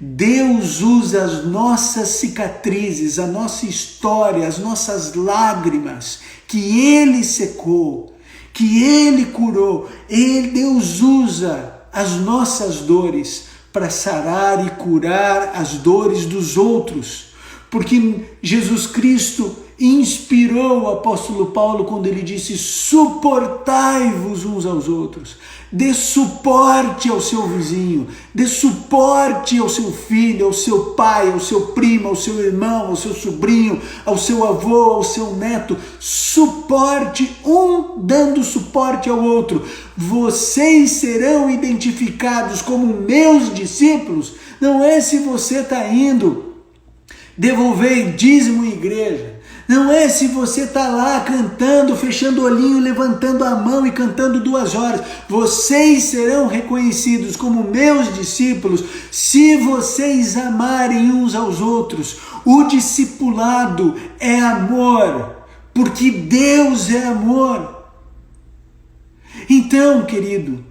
Deus usa as nossas cicatrizes, a nossa história, as nossas lágrimas, que Ele secou, que Ele curou. Deus usa as nossas dores para sarar e curar as dores dos outros. Porque Jesus Cristo, inspirou o apóstolo Paulo quando ele disse: suportai-vos uns aos outros. Dê suporte ao seu vizinho, dê suporte ao seu filho, ao seu pai, ao seu primo, ao seu irmão, ao seu sobrinho, ao seu avô, ao seu neto. Suporte, um dando suporte ao outro. Vocês serão identificados como meus discípulos. Não é se você está indo devolver dízimo em igreja. Não é se você está lá cantando, fechando o olhinho, levantando a mão e cantando 2 horas. Vocês serão reconhecidos como meus discípulos se vocês amarem uns aos outros. O discipulado é amor, porque Deus é amor. Então, querido,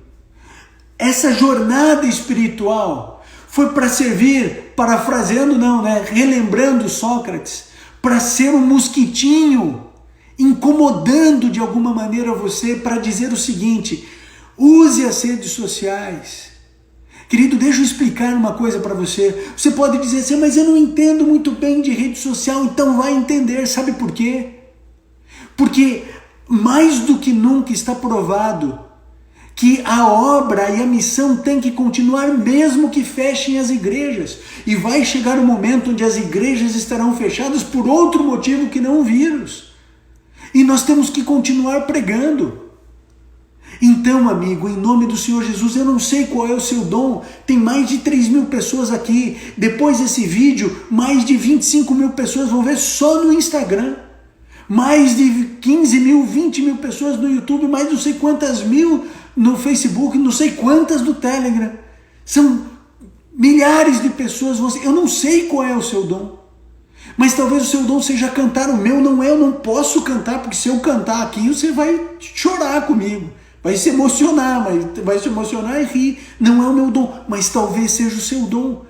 essa jornada espiritual foi para servir, parafraseando relembrando Sócrates, para ser um mosquitinho, incomodando de alguma maneira você, para dizer o seguinte: use as redes sociais. Querido, deixa eu explicar uma coisa para você. Você pode dizer assim: mas eu não entendo muito bem de rede social. Então vai entender. Sabe por quê? Porque mais do que nunca está provado que a obra e a missão tem que continuar mesmo que fechem as igrejas. E vai chegar um momento onde as igrejas estarão fechadas por outro motivo que não o vírus. E nós temos que continuar pregando. Então, amigo, em nome do Senhor Jesus, eu não sei qual é o seu dom. Tem mais de 3.000 pessoas aqui. Depois desse vídeo, mais de 25.000 pessoas vão ver só no Instagram. Mais de 15.000, 20.000 pessoas no YouTube, mais não sei quantas mil no Facebook, não sei quantas no Telegram. São milhares de pessoas. Eu não sei qual é o seu dom. Mas talvez o seu dom seja cantar. O meu não é, eu não posso cantar, porque se eu cantar aqui, você vai chorar comigo. Vai se emocionar, e rir. Não é o meu dom, mas talvez seja o seu dom.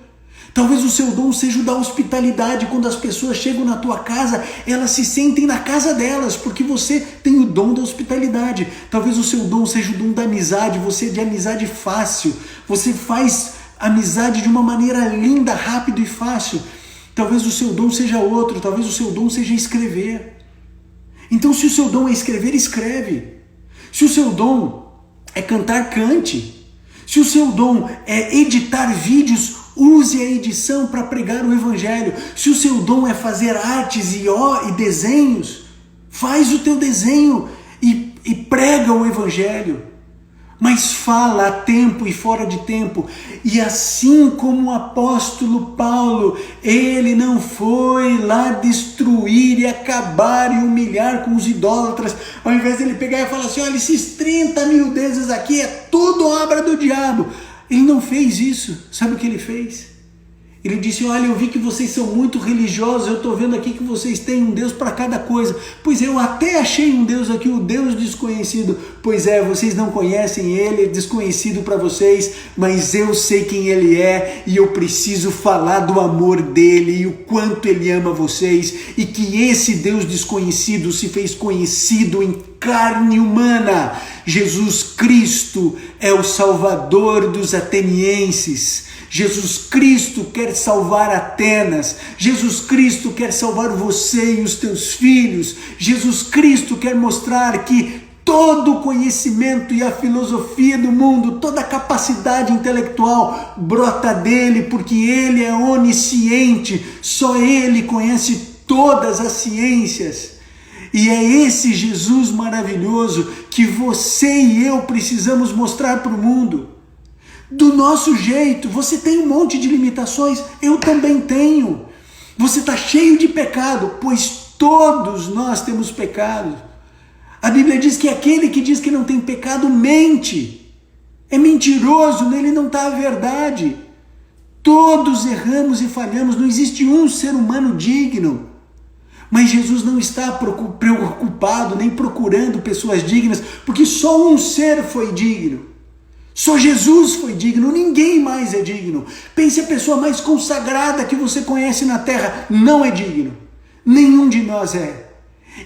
Talvez o seu dom seja o da hospitalidade. Quando as pessoas chegam na tua casa, elas se sentem na casa delas, porque você tem o dom da hospitalidade. Talvez o seu dom seja o dom da amizade. Você é de amizade fácil. Você faz amizade de uma maneira linda, rápido e fácil. Talvez o seu dom seja outro. Talvez o seu dom seja escrever. Então, se o seu dom é escrever, escreve. Se o seu dom é cantar, cante. Se o seu dom é editar vídeos, use a edição para pregar o evangelho. Se o seu dom é fazer artes e desenhos, faz o teu desenho e prega o evangelho. Mas fala a tempo e fora de tempo. E assim como o apóstolo Paulo, ele não foi lá destruir e acabar e humilhar com os idólatras. Ao invés dele pegar e falar assim: olha, esses 30.000 deuses aqui é tudo obra do diabo. Ele não fez isso. Sabe o que ele fez? Ele disse: olha, eu vi que vocês são muito religiosos, eu estou vendo aqui que vocês têm um Deus para cada coisa. Pois eu até achei um Deus aqui, o Deus desconhecido. Pois é, vocês não conhecem ele, é desconhecido para vocês, mas eu sei quem ele é e eu preciso falar do amor dele e o quanto ele ama vocês, e que esse Deus desconhecido se fez conhecido em carne humana. Jesus Cristo é o Salvador dos atenienses. Jesus Cristo quer salvar Atenas. Jesus Cristo quer salvar você e os teus filhos. Jesus Cristo quer mostrar que todo o conhecimento e a filosofia do mundo, toda a capacidade intelectual brota dele, porque ele é onisciente. Só ele conhece todas as ciências. E é esse Jesus maravilhoso que você e eu precisamos mostrar para o mundo. Do nosso jeito. Você tem um monte de limitações, eu também tenho. Você está cheio de pecado, pois todos nós temos pecado. A Bíblia diz que aquele que diz que não tem pecado mente. É mentiroso, nele não está a verdade. Todos erramos e falhamos, não existe um ser humano digno. Mas Jesus não está preocupado nem procurando pessoas dignas, porque só um ser foi digno. Só Jesus foi digno, ninguém mais é digno. Pense, a pessoa mais consagrada que você conhece na terra não é digno. Nenhum de nós é.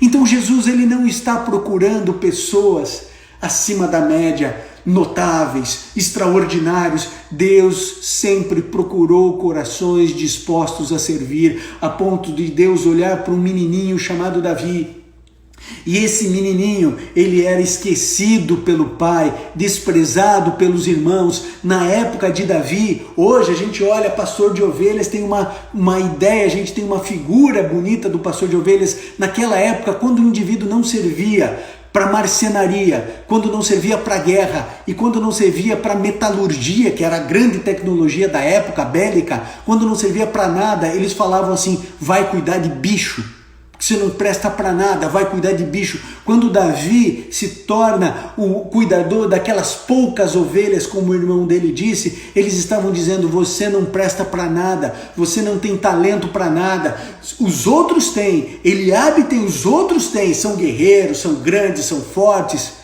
Então Jesus, ele não está procurando pessoas acima da média. notáveis, extraordinários. Deus sempre procurou corações dispostos a servir, a ponto de Deus olhar para um menininho chamado Davi. E esse menininho, ele era esquecido pelo pai, desprezado pelos irmãos. Na época de Davi, hoje a gente olha pastor de ovelhas, tem uma ideia, a gente tem uma figura bonita do pastor de ovelhas. Naquela época, quando o indivíduo não servia para marcenaria, quando não servia para guerra e quando não servia para metalurgia, que era a grande tecnologia da época bélica, quando não servia para nada, eles falavam assim: vai cuidar de bicho. Você não presta para nada, vai cuidar de bicho. Quando Davi se torna o cuidador daquelas poucas ovelhas, como o irmão dele disse, eles estavam dizendo: você não presta para nada, você não tem talento para nada. Os outros têm, Eliabe tem, os outros têm, são guerreiros, são grandes, são fortes.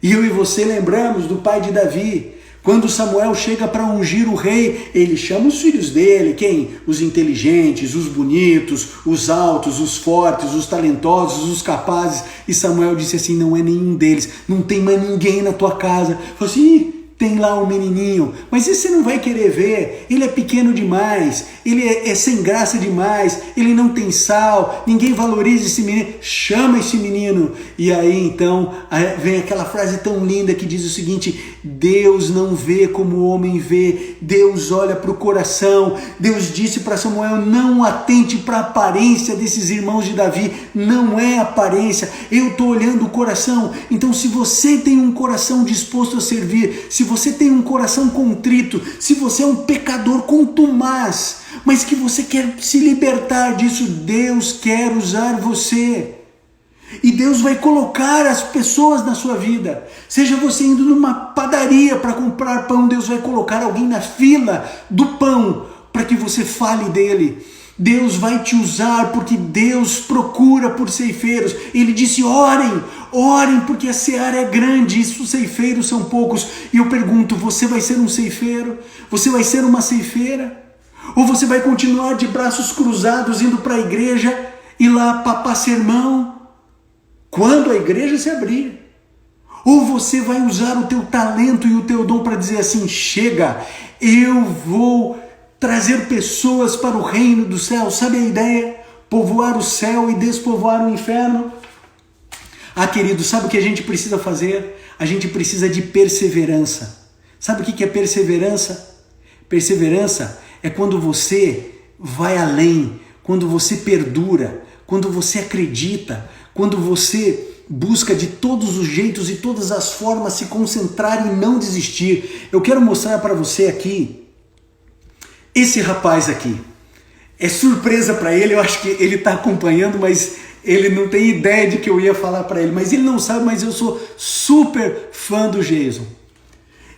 E eu e você lembramos do pai de Davi. Quando Samuel chega para ungir o rei, ele chama os filhos dele, quem? Os inteligentes, os bonitos, os altos, os fortes, os talentosos, os capazes. E Samuel disse assim: não é nenhum deles, não tem mais ninguém na tua casa. Falou assim: tem lá um menininho, mas esse você não vai querer ver, ele é pequeno demais, ele é sem graça demais, ele não tem sal, ninguém valoriza esse menino, chama esse menino. E aí então vem aquela frase tão linda que diz o seguinte: Deus não vê como o homem vê, Deus olha para o coração. Deus disse para Samuel: não atente para a aparência desses irmãos de Davi, não é aparência, eu estou olhando o coração. Então se você tem um coração disposto a servir, se você tem um coração contrito, se você é um pecador contumaz, mas que você quer se libertar disso, Deus quer usar você. E Deus vai colocar as pessoas na sua vida. Seja você indo numa padaria para comprar pão, Deus vai colocar alguém na fila do pão para que você fale dele. Deus vai te usar porque Deus procura por ceifeiros. Ele disse: orem, orem, porque a seara é grande e os ceifeiros são poucos. E eu pergunto: você vai ser um ceifeiro? Você vai ser uma ceifeira? Ou você vai continuar de braços cruzados indo para a igreja e lá papar sermão quando a igreja se abrir? Ou você vai usar o teu talento e o teu dom para dizer assim: chega, eu vou trazer pessoas para o reino do céu? Sabe a ideia? Povoar o céu e despovoar o inferno. Ah, querido, sabe o que a gente precisa fazer? A gente precisa de perseverança. Sabe o que é perseverança? Perseverança é quando você vai além, quando você perdura, quando você acredita, quando você busca de todos os jeitos e todas as formas se concentrar e não desistir. Eu quero mostrar para você aqui esse rapaz aqui. É surpresa para ele, eu acho que ele está acompanhando, mas ele não tem ideia de que eu ia falar para ele. Mas ele não sabe, mas eu sou super fã do Jason.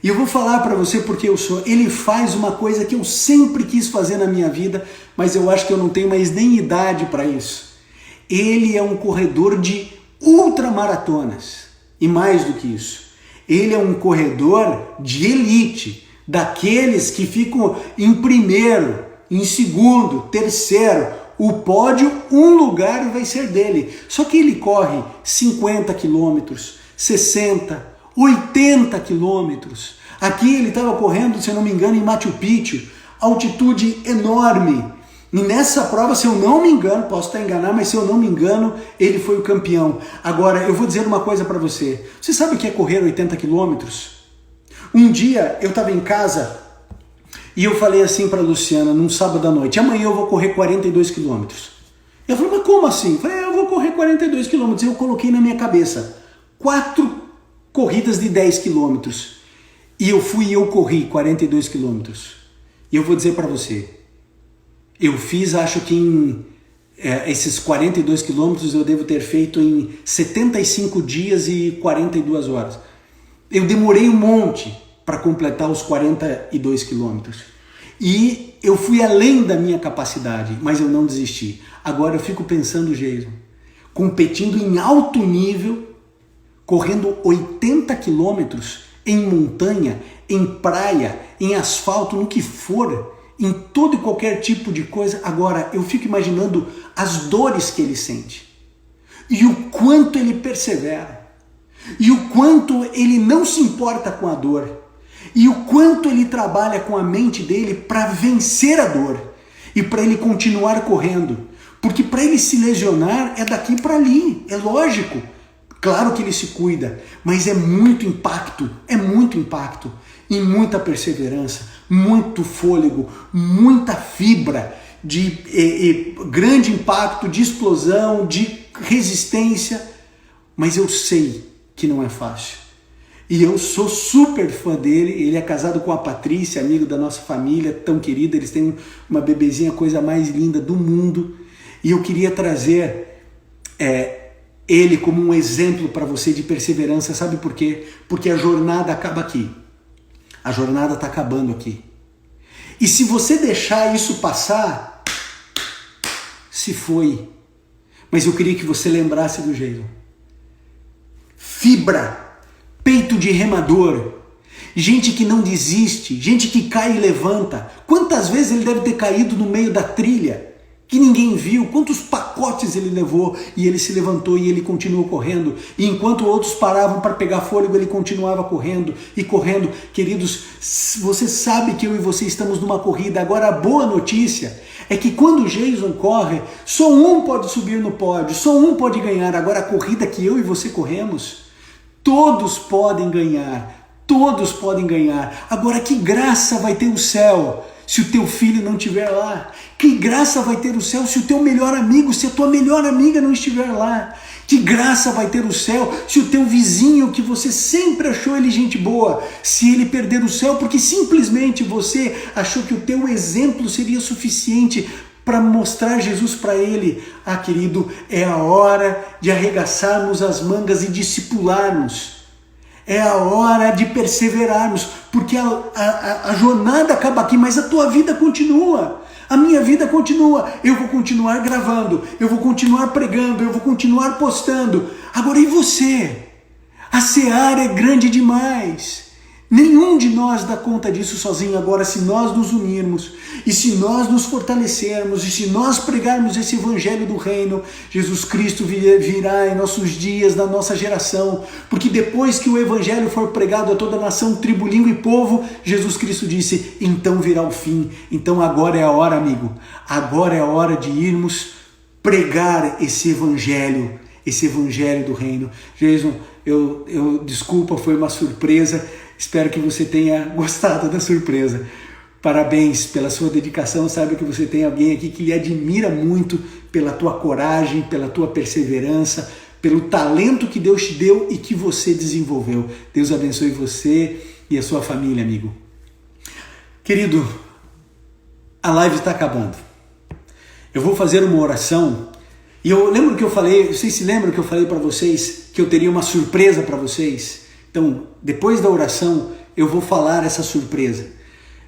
E eu vou falar para você porque eu sou. Ele faz uma coisa que eu sempre quis fazer na minha vida, mas eu acho que eu não tenho mais nem idade para isso. Ele é um corredor de ultramaratonas. E mais do que isso, ele é um corredor de elite, daqueles que ficam em primeiro, em segundo, terceiro. O pódio, um lugar vai ser dele. Só que ele corre 50 quilômetros, 60, 80 quilômetros. Aqui ele estava correndo, se eu não me engano, em Machu Picchu, altitude enorme. E nessa prova, se eu não me engano, posso estar enganado, mas se eu não me engano, ele foi o campeão. Agora, eu vou dizer uma coisa para você. Você sabe o que é correr 80 quilômetros? Um dia eu estava em casa e eu falei assim para a Luciana, num sábado à noite: amanhã eu vou correr 42 quilômetros. Ela falou: mas como assim? Eu falei: eu vou correr 42 quilômetros. E eu coloquei na minha cabeça 4 corridas de 10 quilômetros. E eu corri 42 quilômetros. E eu vou dizer para você, eu fiz, acho que esses 42 quilômetros eu devo ter feito em 75 dias e 42 horas. Eu demorei um monte para completar os 42 quilômetros. E eu fui além da minha capacidade, mas eu não desisti. Agora eu fico pensando, Jason, competindo em alto nível, correndo 80 quilômetros em montanha, em praia, em asfalto, no que for, em todo e qualquer tipo de coisa. Agora eu fico imaginando as dores que ele sente e o quanto ele persevera. e o quanto ele não se importa com a dor, e o quanto ele trabalha com a mente dele para vencer a dor e para ele continuar correndo. Porque para ele se lesionar é daqui para ali, é lógico. Claro que ele se cuida, mas é muito impacto e muita perseverança, muito fôlego, muita fibra de grande impacto, de explosão, de resistência. Mas eu sei que não é fácil. E eu sou super fã dele. Ele é casado com a Patrícia, amigo da nossa família, tão querida. Eles têm uma bebezinha, a coisa mais linda do mundo. E eu queria trazer ele como um exemplo para você de perseverança. Sabe por quê? Porque a jornada acaba aqui. A jornada está acabando aqui. E se você deixar isso passar, se foi. Mas eu queria que você lembrasse do Jason. Fibra, peito de remador, gente que não desiste, gente que cai e levanta. Quantas vezes ele deve ter caído no meio da trilha que ninguém viu? Quantos pacotes ele levou e ele se levantou e ele continuou correndo? E enquanto outros paravam para pegar fôlego, ele continuava correndo e correndo. Queridos, você sabe que eu e você estamos numa corrida. Agora a boa notícia é que quando o Jason corre, só um pode subir no pódio, só um pode ganhar. Agora a corrida que eu e você corremos, todos podem ganhar, todos podem ganhar. Agora que graça vai ter o céu se o teu filho não estiver lá? Que graça vai ter o céu se o teu melhor amigo, se a tua melhor amiga não estiver lá? Que graça vai ter o céu se o teu vizinho, que você sempre achou ele gente boa, se ele perder o céu porque simplesmente você achou que o teu exemplo seria suficiente para mostrar Jesus para ele? Ah, querido, é a hora de arregaçarmos as mangas e discipularmos. É a hora de perseverarmos, porque a jornada acaba aqui, mas a tua vida continua. A minha vida continua. Eu vou continuar gravando, eu vou continuar pregando, eu vou continuar postando. Agora, e você? A seara é grande demais. Nenhum de nós dá conta disso sozinho. Agora, se nós nos unirmos, e se nós nos fortalecermos, e se nós pregarmos esse evangelho do reino, Jesus Cristo virá em nossos dias, na nossa geração. Porque depois que o evangelho for pregado a toda a nação, tribo, língua e povo, Jesus Cristo disse, então virá o fim. Então agora é a hora, amigo. Agora é a hora de irmos pregar esse evangelho do reino. Jason, desculpa, foi uma surpresa. Espero que você tenha gostado da surpresa. Parabéns pela sua dedicação. Sabe que você tem alguém aqui que lhe admira muito pela tua coragem, pela tua perseverança, pelo talento que Deus te deu e que você desenvolveu. Deus abençoe você e a sua família, amigo. Querido, a live está acabando. Eu vou fazer uma oração. E eu lembro que eu falei, vocês se lembram que eu falei para vocês que eu teria uma surpresa para vocês? Então, depois da oração, eu vou falar essa surpresa.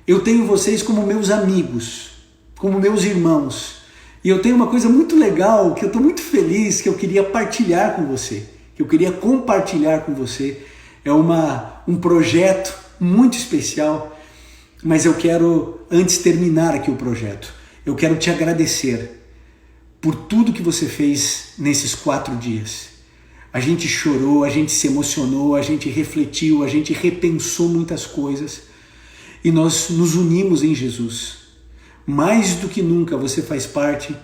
Eu tenho vocês como meus amigos, como meus irmãos. E eu tenho uma coisa muito legal, que eu estou muito feliz, que eu queria partilhar com você, que eu queria compartilhar com você. É um projeto muito especial, mas eu quero, antes de terminar aqui o projeto, eu quero te agradecer por tudo que você fez nesses 4 dias. A gente chorou, a gente se emocionou, a gente refletiu, a gente repensou muitas coisas e nós nos unimos em Jesus. Mais do que nunca você faz parte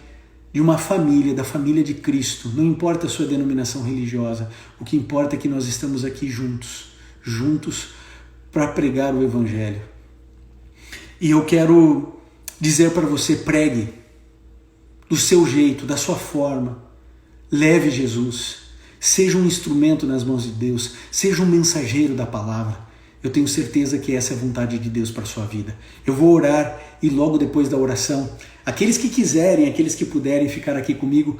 de uma família, da família de Cristo. Não importa a sua denominação religiosa, o que importa é que nós estamos aqui juntos para pregar o Evangelho. E eu quero dizer para você, pregue do seu jeito, da sua forma, leve Jesus. Seja um instrumento nas mãos de Deus, seja um mensageiro da palavra. Eu tenho certeza que essa é a vontade de Deus para a sua vida. Eu vou orar e logo depois da oração, aqueles que quiserem, aqueles que puderem ficar aqui comigo,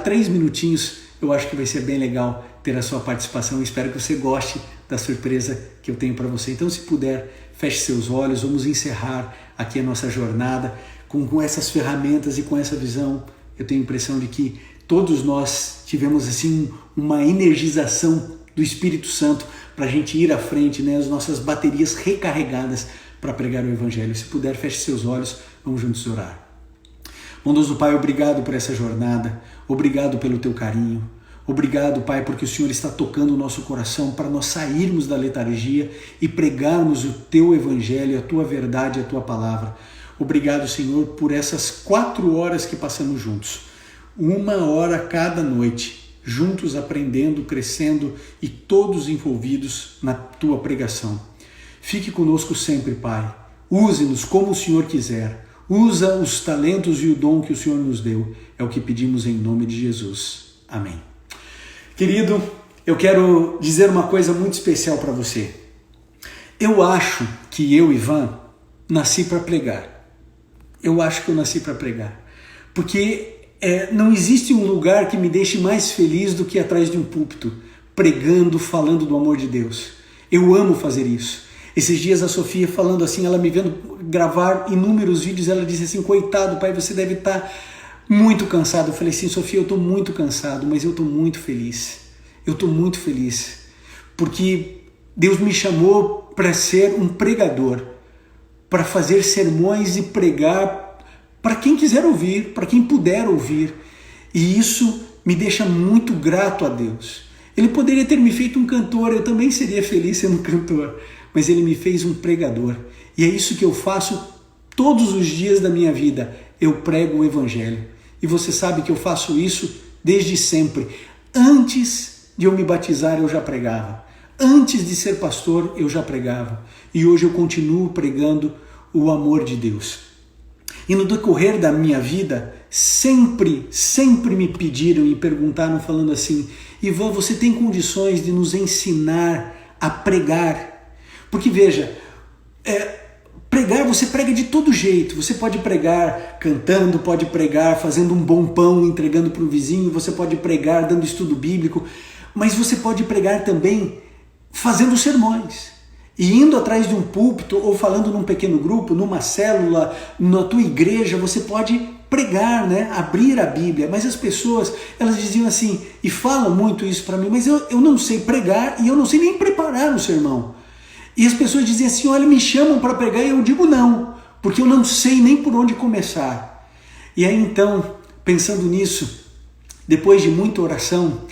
3 minutinhos, eu acho que vai ser bem legal ter a sua participação. Espero que você goste da surpresa que eu tenho para você. Então, se puder, feche seus olhos, vamos encerrar aqui a nossa jornada com essas ferramentas e com essa visão. Eu tenho a impressão de que todos nós tivemos assim uma energização do Espírito Santo para a gente ir à frente, né? As nossas baterias recarregadas para pregar o Evangelho. Se puder, feche seus olhos, vamos juntos orar. Bondoso Pai, obrigado por essa jornada, obrigado pelo teu carinho, Obrigado, Pai, porque o Senhor está tocando o nosso coração para nós sairmos da letargia e pregarmos o Teu Evangelho, a Tua verdade, a Tua palavra. Obrigado, Senhor, por essas 4 horas que passamos juntos. 1 hora cada noite, juntos aprendendo, crescendo e todos envolvidos na Tua pregação. Fique conosco sempre, Pai. Use-nos como o Senhor quiser. Usa os talentos e o dom que o Senhor nos deu. É o que pedimos em nome de Jesus. Amém. Querido, eu quero dizer uma coisa muito especial para você. Eu acho que eu, Ivan, nasci para pregar. Eu acho que eu nasci para pregar. Porque não existe um lugar que me deixe mais feliz do que atrás de um púlpito, pregando, falando do amor de Deus. Eu amo fazer isso. Esses dias a Sofia falando assim, ela me vendo gravar inúmeros vídeos, ela disse assim, coitado, pai, você deve estar muito cansado. Eu falei assim, Sofia, eu estou muito cansado, mas eu estou muito feliz. Eu estou muito feliz, porque Deus me chamou para ser um pregador, para fazer sermões e pregar para quem quiser ouvir, para quem puder ouvir. E isso me deixa muito grato a Deus. Ele poderia ter me feito um cantor, eu também seria feliz sendo um cantor, mas Ele me fez um pregador. E é isso que eu faço todos os dias da minha vida. Eu prego o Evangelho. E você sabe que eu faço isso desde sempre. Antes de eu me batizar, eu já pregava. Antes de ser pastor, eu já pregava. E hoje eu continuo pregando o amor de Deus. E no decorrer da minha vida, sempre me pediram e perguntaram falando assim, Ivan, você tem condições de nos ensinar a pregar? Porque veja, pregar, você prega de todo jeito. Você pode pregar cantando, pode pregar fazendo um bom pão, entregando para o vizinho, você pode pregar dando estudo bíblico, mas você pode pregar também fazendo sermões. E indo atrás de um púlpito ou falando num pequeno grupo, numa célula, na tua igreja, você pode pregar, né? Abrir a Bíblia. Mas as pessoas, elas diziam assim, e falam muito isso para mim, mas eu não sei pregar e eu não sei nem preparar um sermão. E as pessoas diziam assim, olha, me chamam para pregar e eu digo não, porque eu não sei nem por onde começar. E aí então, pensando nisso, depois de muita oração,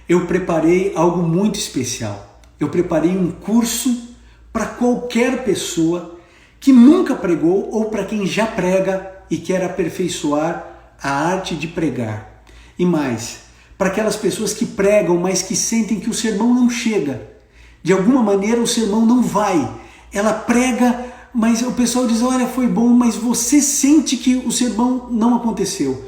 eu preparei algo muito especial. Eu preparei um curso para qualquer pessoa que nunca pregou ou para quem já prega e quer aperfeiçoar a arte de pregar. E mais, para aquelas pessoas que pregam, mas que sentem que o sermão não chega. De alguma maneira o sermão não vai. Ela prega, mas o pessoal diz, olha, foi bom, mas você sente que o sermão não aconteceu.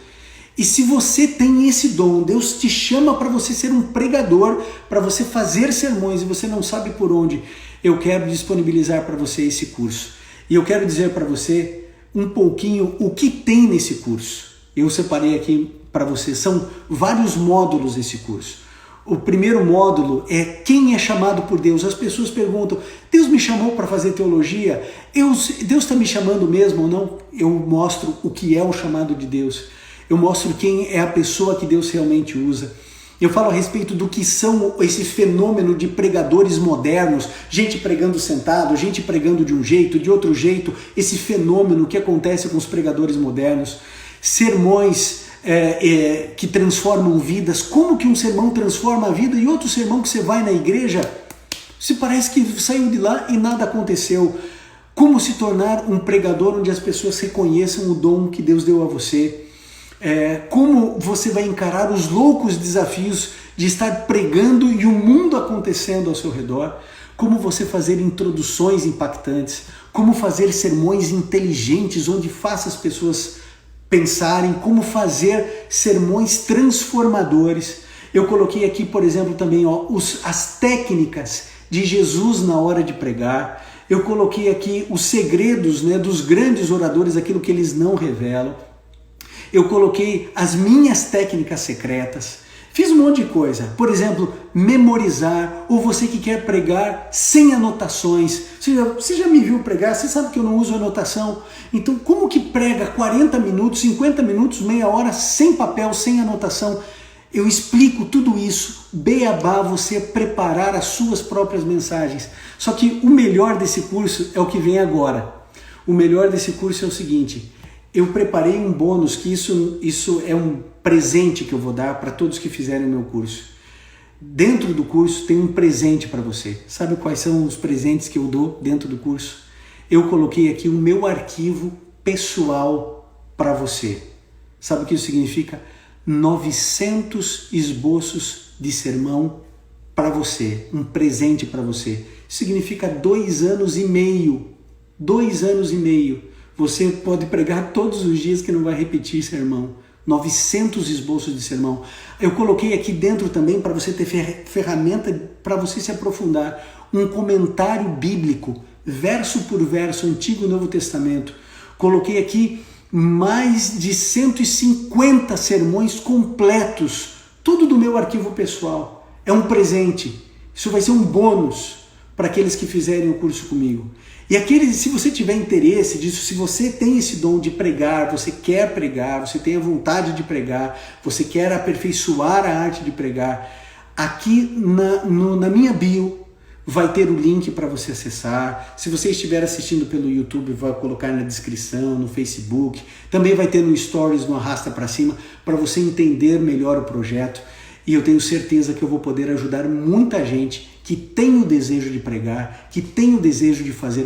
E se você tem esse dom, Deus te chama para você ser um pregador, para você fazer sermões e você não sabe por onde, eu quero disponibilizar para você esse curso. E eu quero dizer para você um pouquinho o que tem nesse curso. Eu separei aqui para você, são vários módulos desse curso. O primeiro módulo é quem é chamado por Deus. As pessoas perguntam, Deus me chamou para fazer teologia? Deus está me chamando mesmo ou não? Eu mostro o que é o chamado de Deus. Eu mostro quem é a pessoa que Deus realmente usa. Eu falo a respeito do que são esse fenômeno de pregadores modernos, gente pregando sentado, gente pregando de um jeito, de outro jeito, esse fenômeno que acontece com os pregadores modernos, sermões que transformam vidas, como que um sermão transforma a vida e outro sermão que você vai na igreja, se parece que saiu de lá e nada aconteceu. Como se tornar um pregador onde as pessoas reconheçam o dom que Deus deu a você. Como você vai encarar os loucos desafios de estar pregando e o mundo acontecendo ao seu redor, como você fazer introduções impactantes, como fazer sermões inteligentes onde faça as pessoas pensarem, como fazer sermões transformadores. Eu coloquei aqui, por exemplo, também as técnicas de Jesus na hora de pregar. Eu coloquei aqui os segredos, né, dos grandes oradores, aquilo que eles não revelam. Eu coloquei as minhas técnicas secretas, fiz um monte de coisa. Por exemplo, memorizar, ou você que quer pregar sem anotações. Você já me viu pregar, você sabe que eu não uso anotação. Então, como que prega 40 minutos, 50 minutos, meia hora, sem papel, sem anotação? Eu explico tudo isso, beabá, você preparar as suas próprias mensagens. Só que o melhor desse curso é o que vem agora. O melhor desse curso é o seguinte... Eu preparei um bônus, que isso é um presente que eu vou dar para todos que fizerem o meu curso. dentro do curso tem um presente para você. Sabe quais são os presentes que eu dou dentro do curso? Eu coloquei aqui o meu arquivo pessoal para você. Sabe o que isso significa? 900 esboços de sermão para você, um presente para você. Significa 2 anos e meio. 2 anos e meio. Você pode pregar todos os dias que não vai repetir sermão. 900 esboços de sermão. Eu coloquei aqui dentro também para você ter ferramenta para você se aprofundar. Um comentário bíblico, verso por verso, Antigo e Novo Testamento. Coloquei aqui mais de 150 sermões completos, tudo do meu arquivo pessoal. É um presente. Isso vai ser um bônus para aqueles que fizerem o curso comigo. E aqueles, se você tiver interesse disso, se você tem esse dom de pregar, você quer pregar, você tem a vontade de pregar, você quer aperfeiçoar a arte de pregar, aqui na minha bio vai ter o link para você acessar. Se você estiver assistindo pelo YouTube, vai colocar na descrição, no Facebook. Também vai ter no Stories, no Arrasta para Cima, para você entender melhor o projeto. E eu tenho certeza que eu vou poder ajudar muita gente que tem o desejo de pregar, que tem o desejo de fazer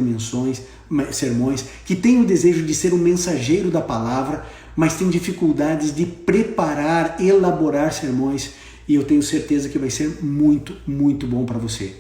sermões, que tem o desejo de ser um mensageiro da palavra, mas tem dificuldades de preparar, elaborar sermões. E eu tenho certeza que vai ser muito, muito bom para você.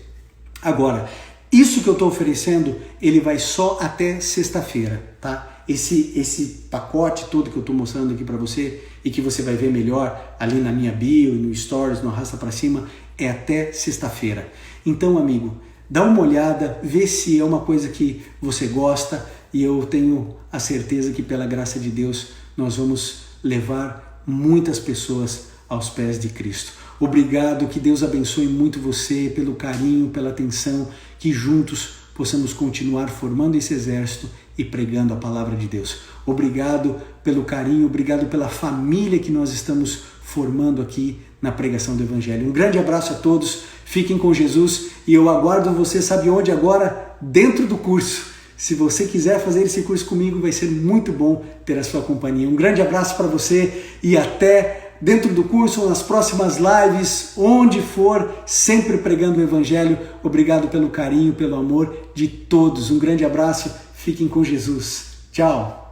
Agora, isso que eu estou oferecendo, ele vai só até sexta-feira, tá? Esse pacote todo que eu estou mostrando aqui para você e que você vai ver melhor ali na minha bio, no Stories, no Arrasta Pra Cima, é até sexta-feira. Então, amigo, dá uma olhada, vê se é uma coisa que você gosta e eu tenho a certeza que pela graça de Deus nós vamos levar muitas pessoas aos pés de Cristo. Obrigado, que Deus abençoe muito você pelo carinho, pela atenção, que juntos possamos continuar formando esse exército e pregando a palavra de Deus. Obrigado pelo carinho, obrigado pela família que nós estamos formando aqui na pregação do Evangelho. Um grande abraço a todos, fiquem com Jesus e eu aguardo você, sabe onde agora? Dentro do curso. Se você quiser fazer esse curso comigo, vai ser muito bom ter a sua companhia. Um grande abraço para você e até dentro do curso ou nas próximas lives, onde for, sempre pregando o Evangelho. Obrigado pelo carinho, pelo amor de todos. Um grande abraço, fiquem com Jesus. Tchau!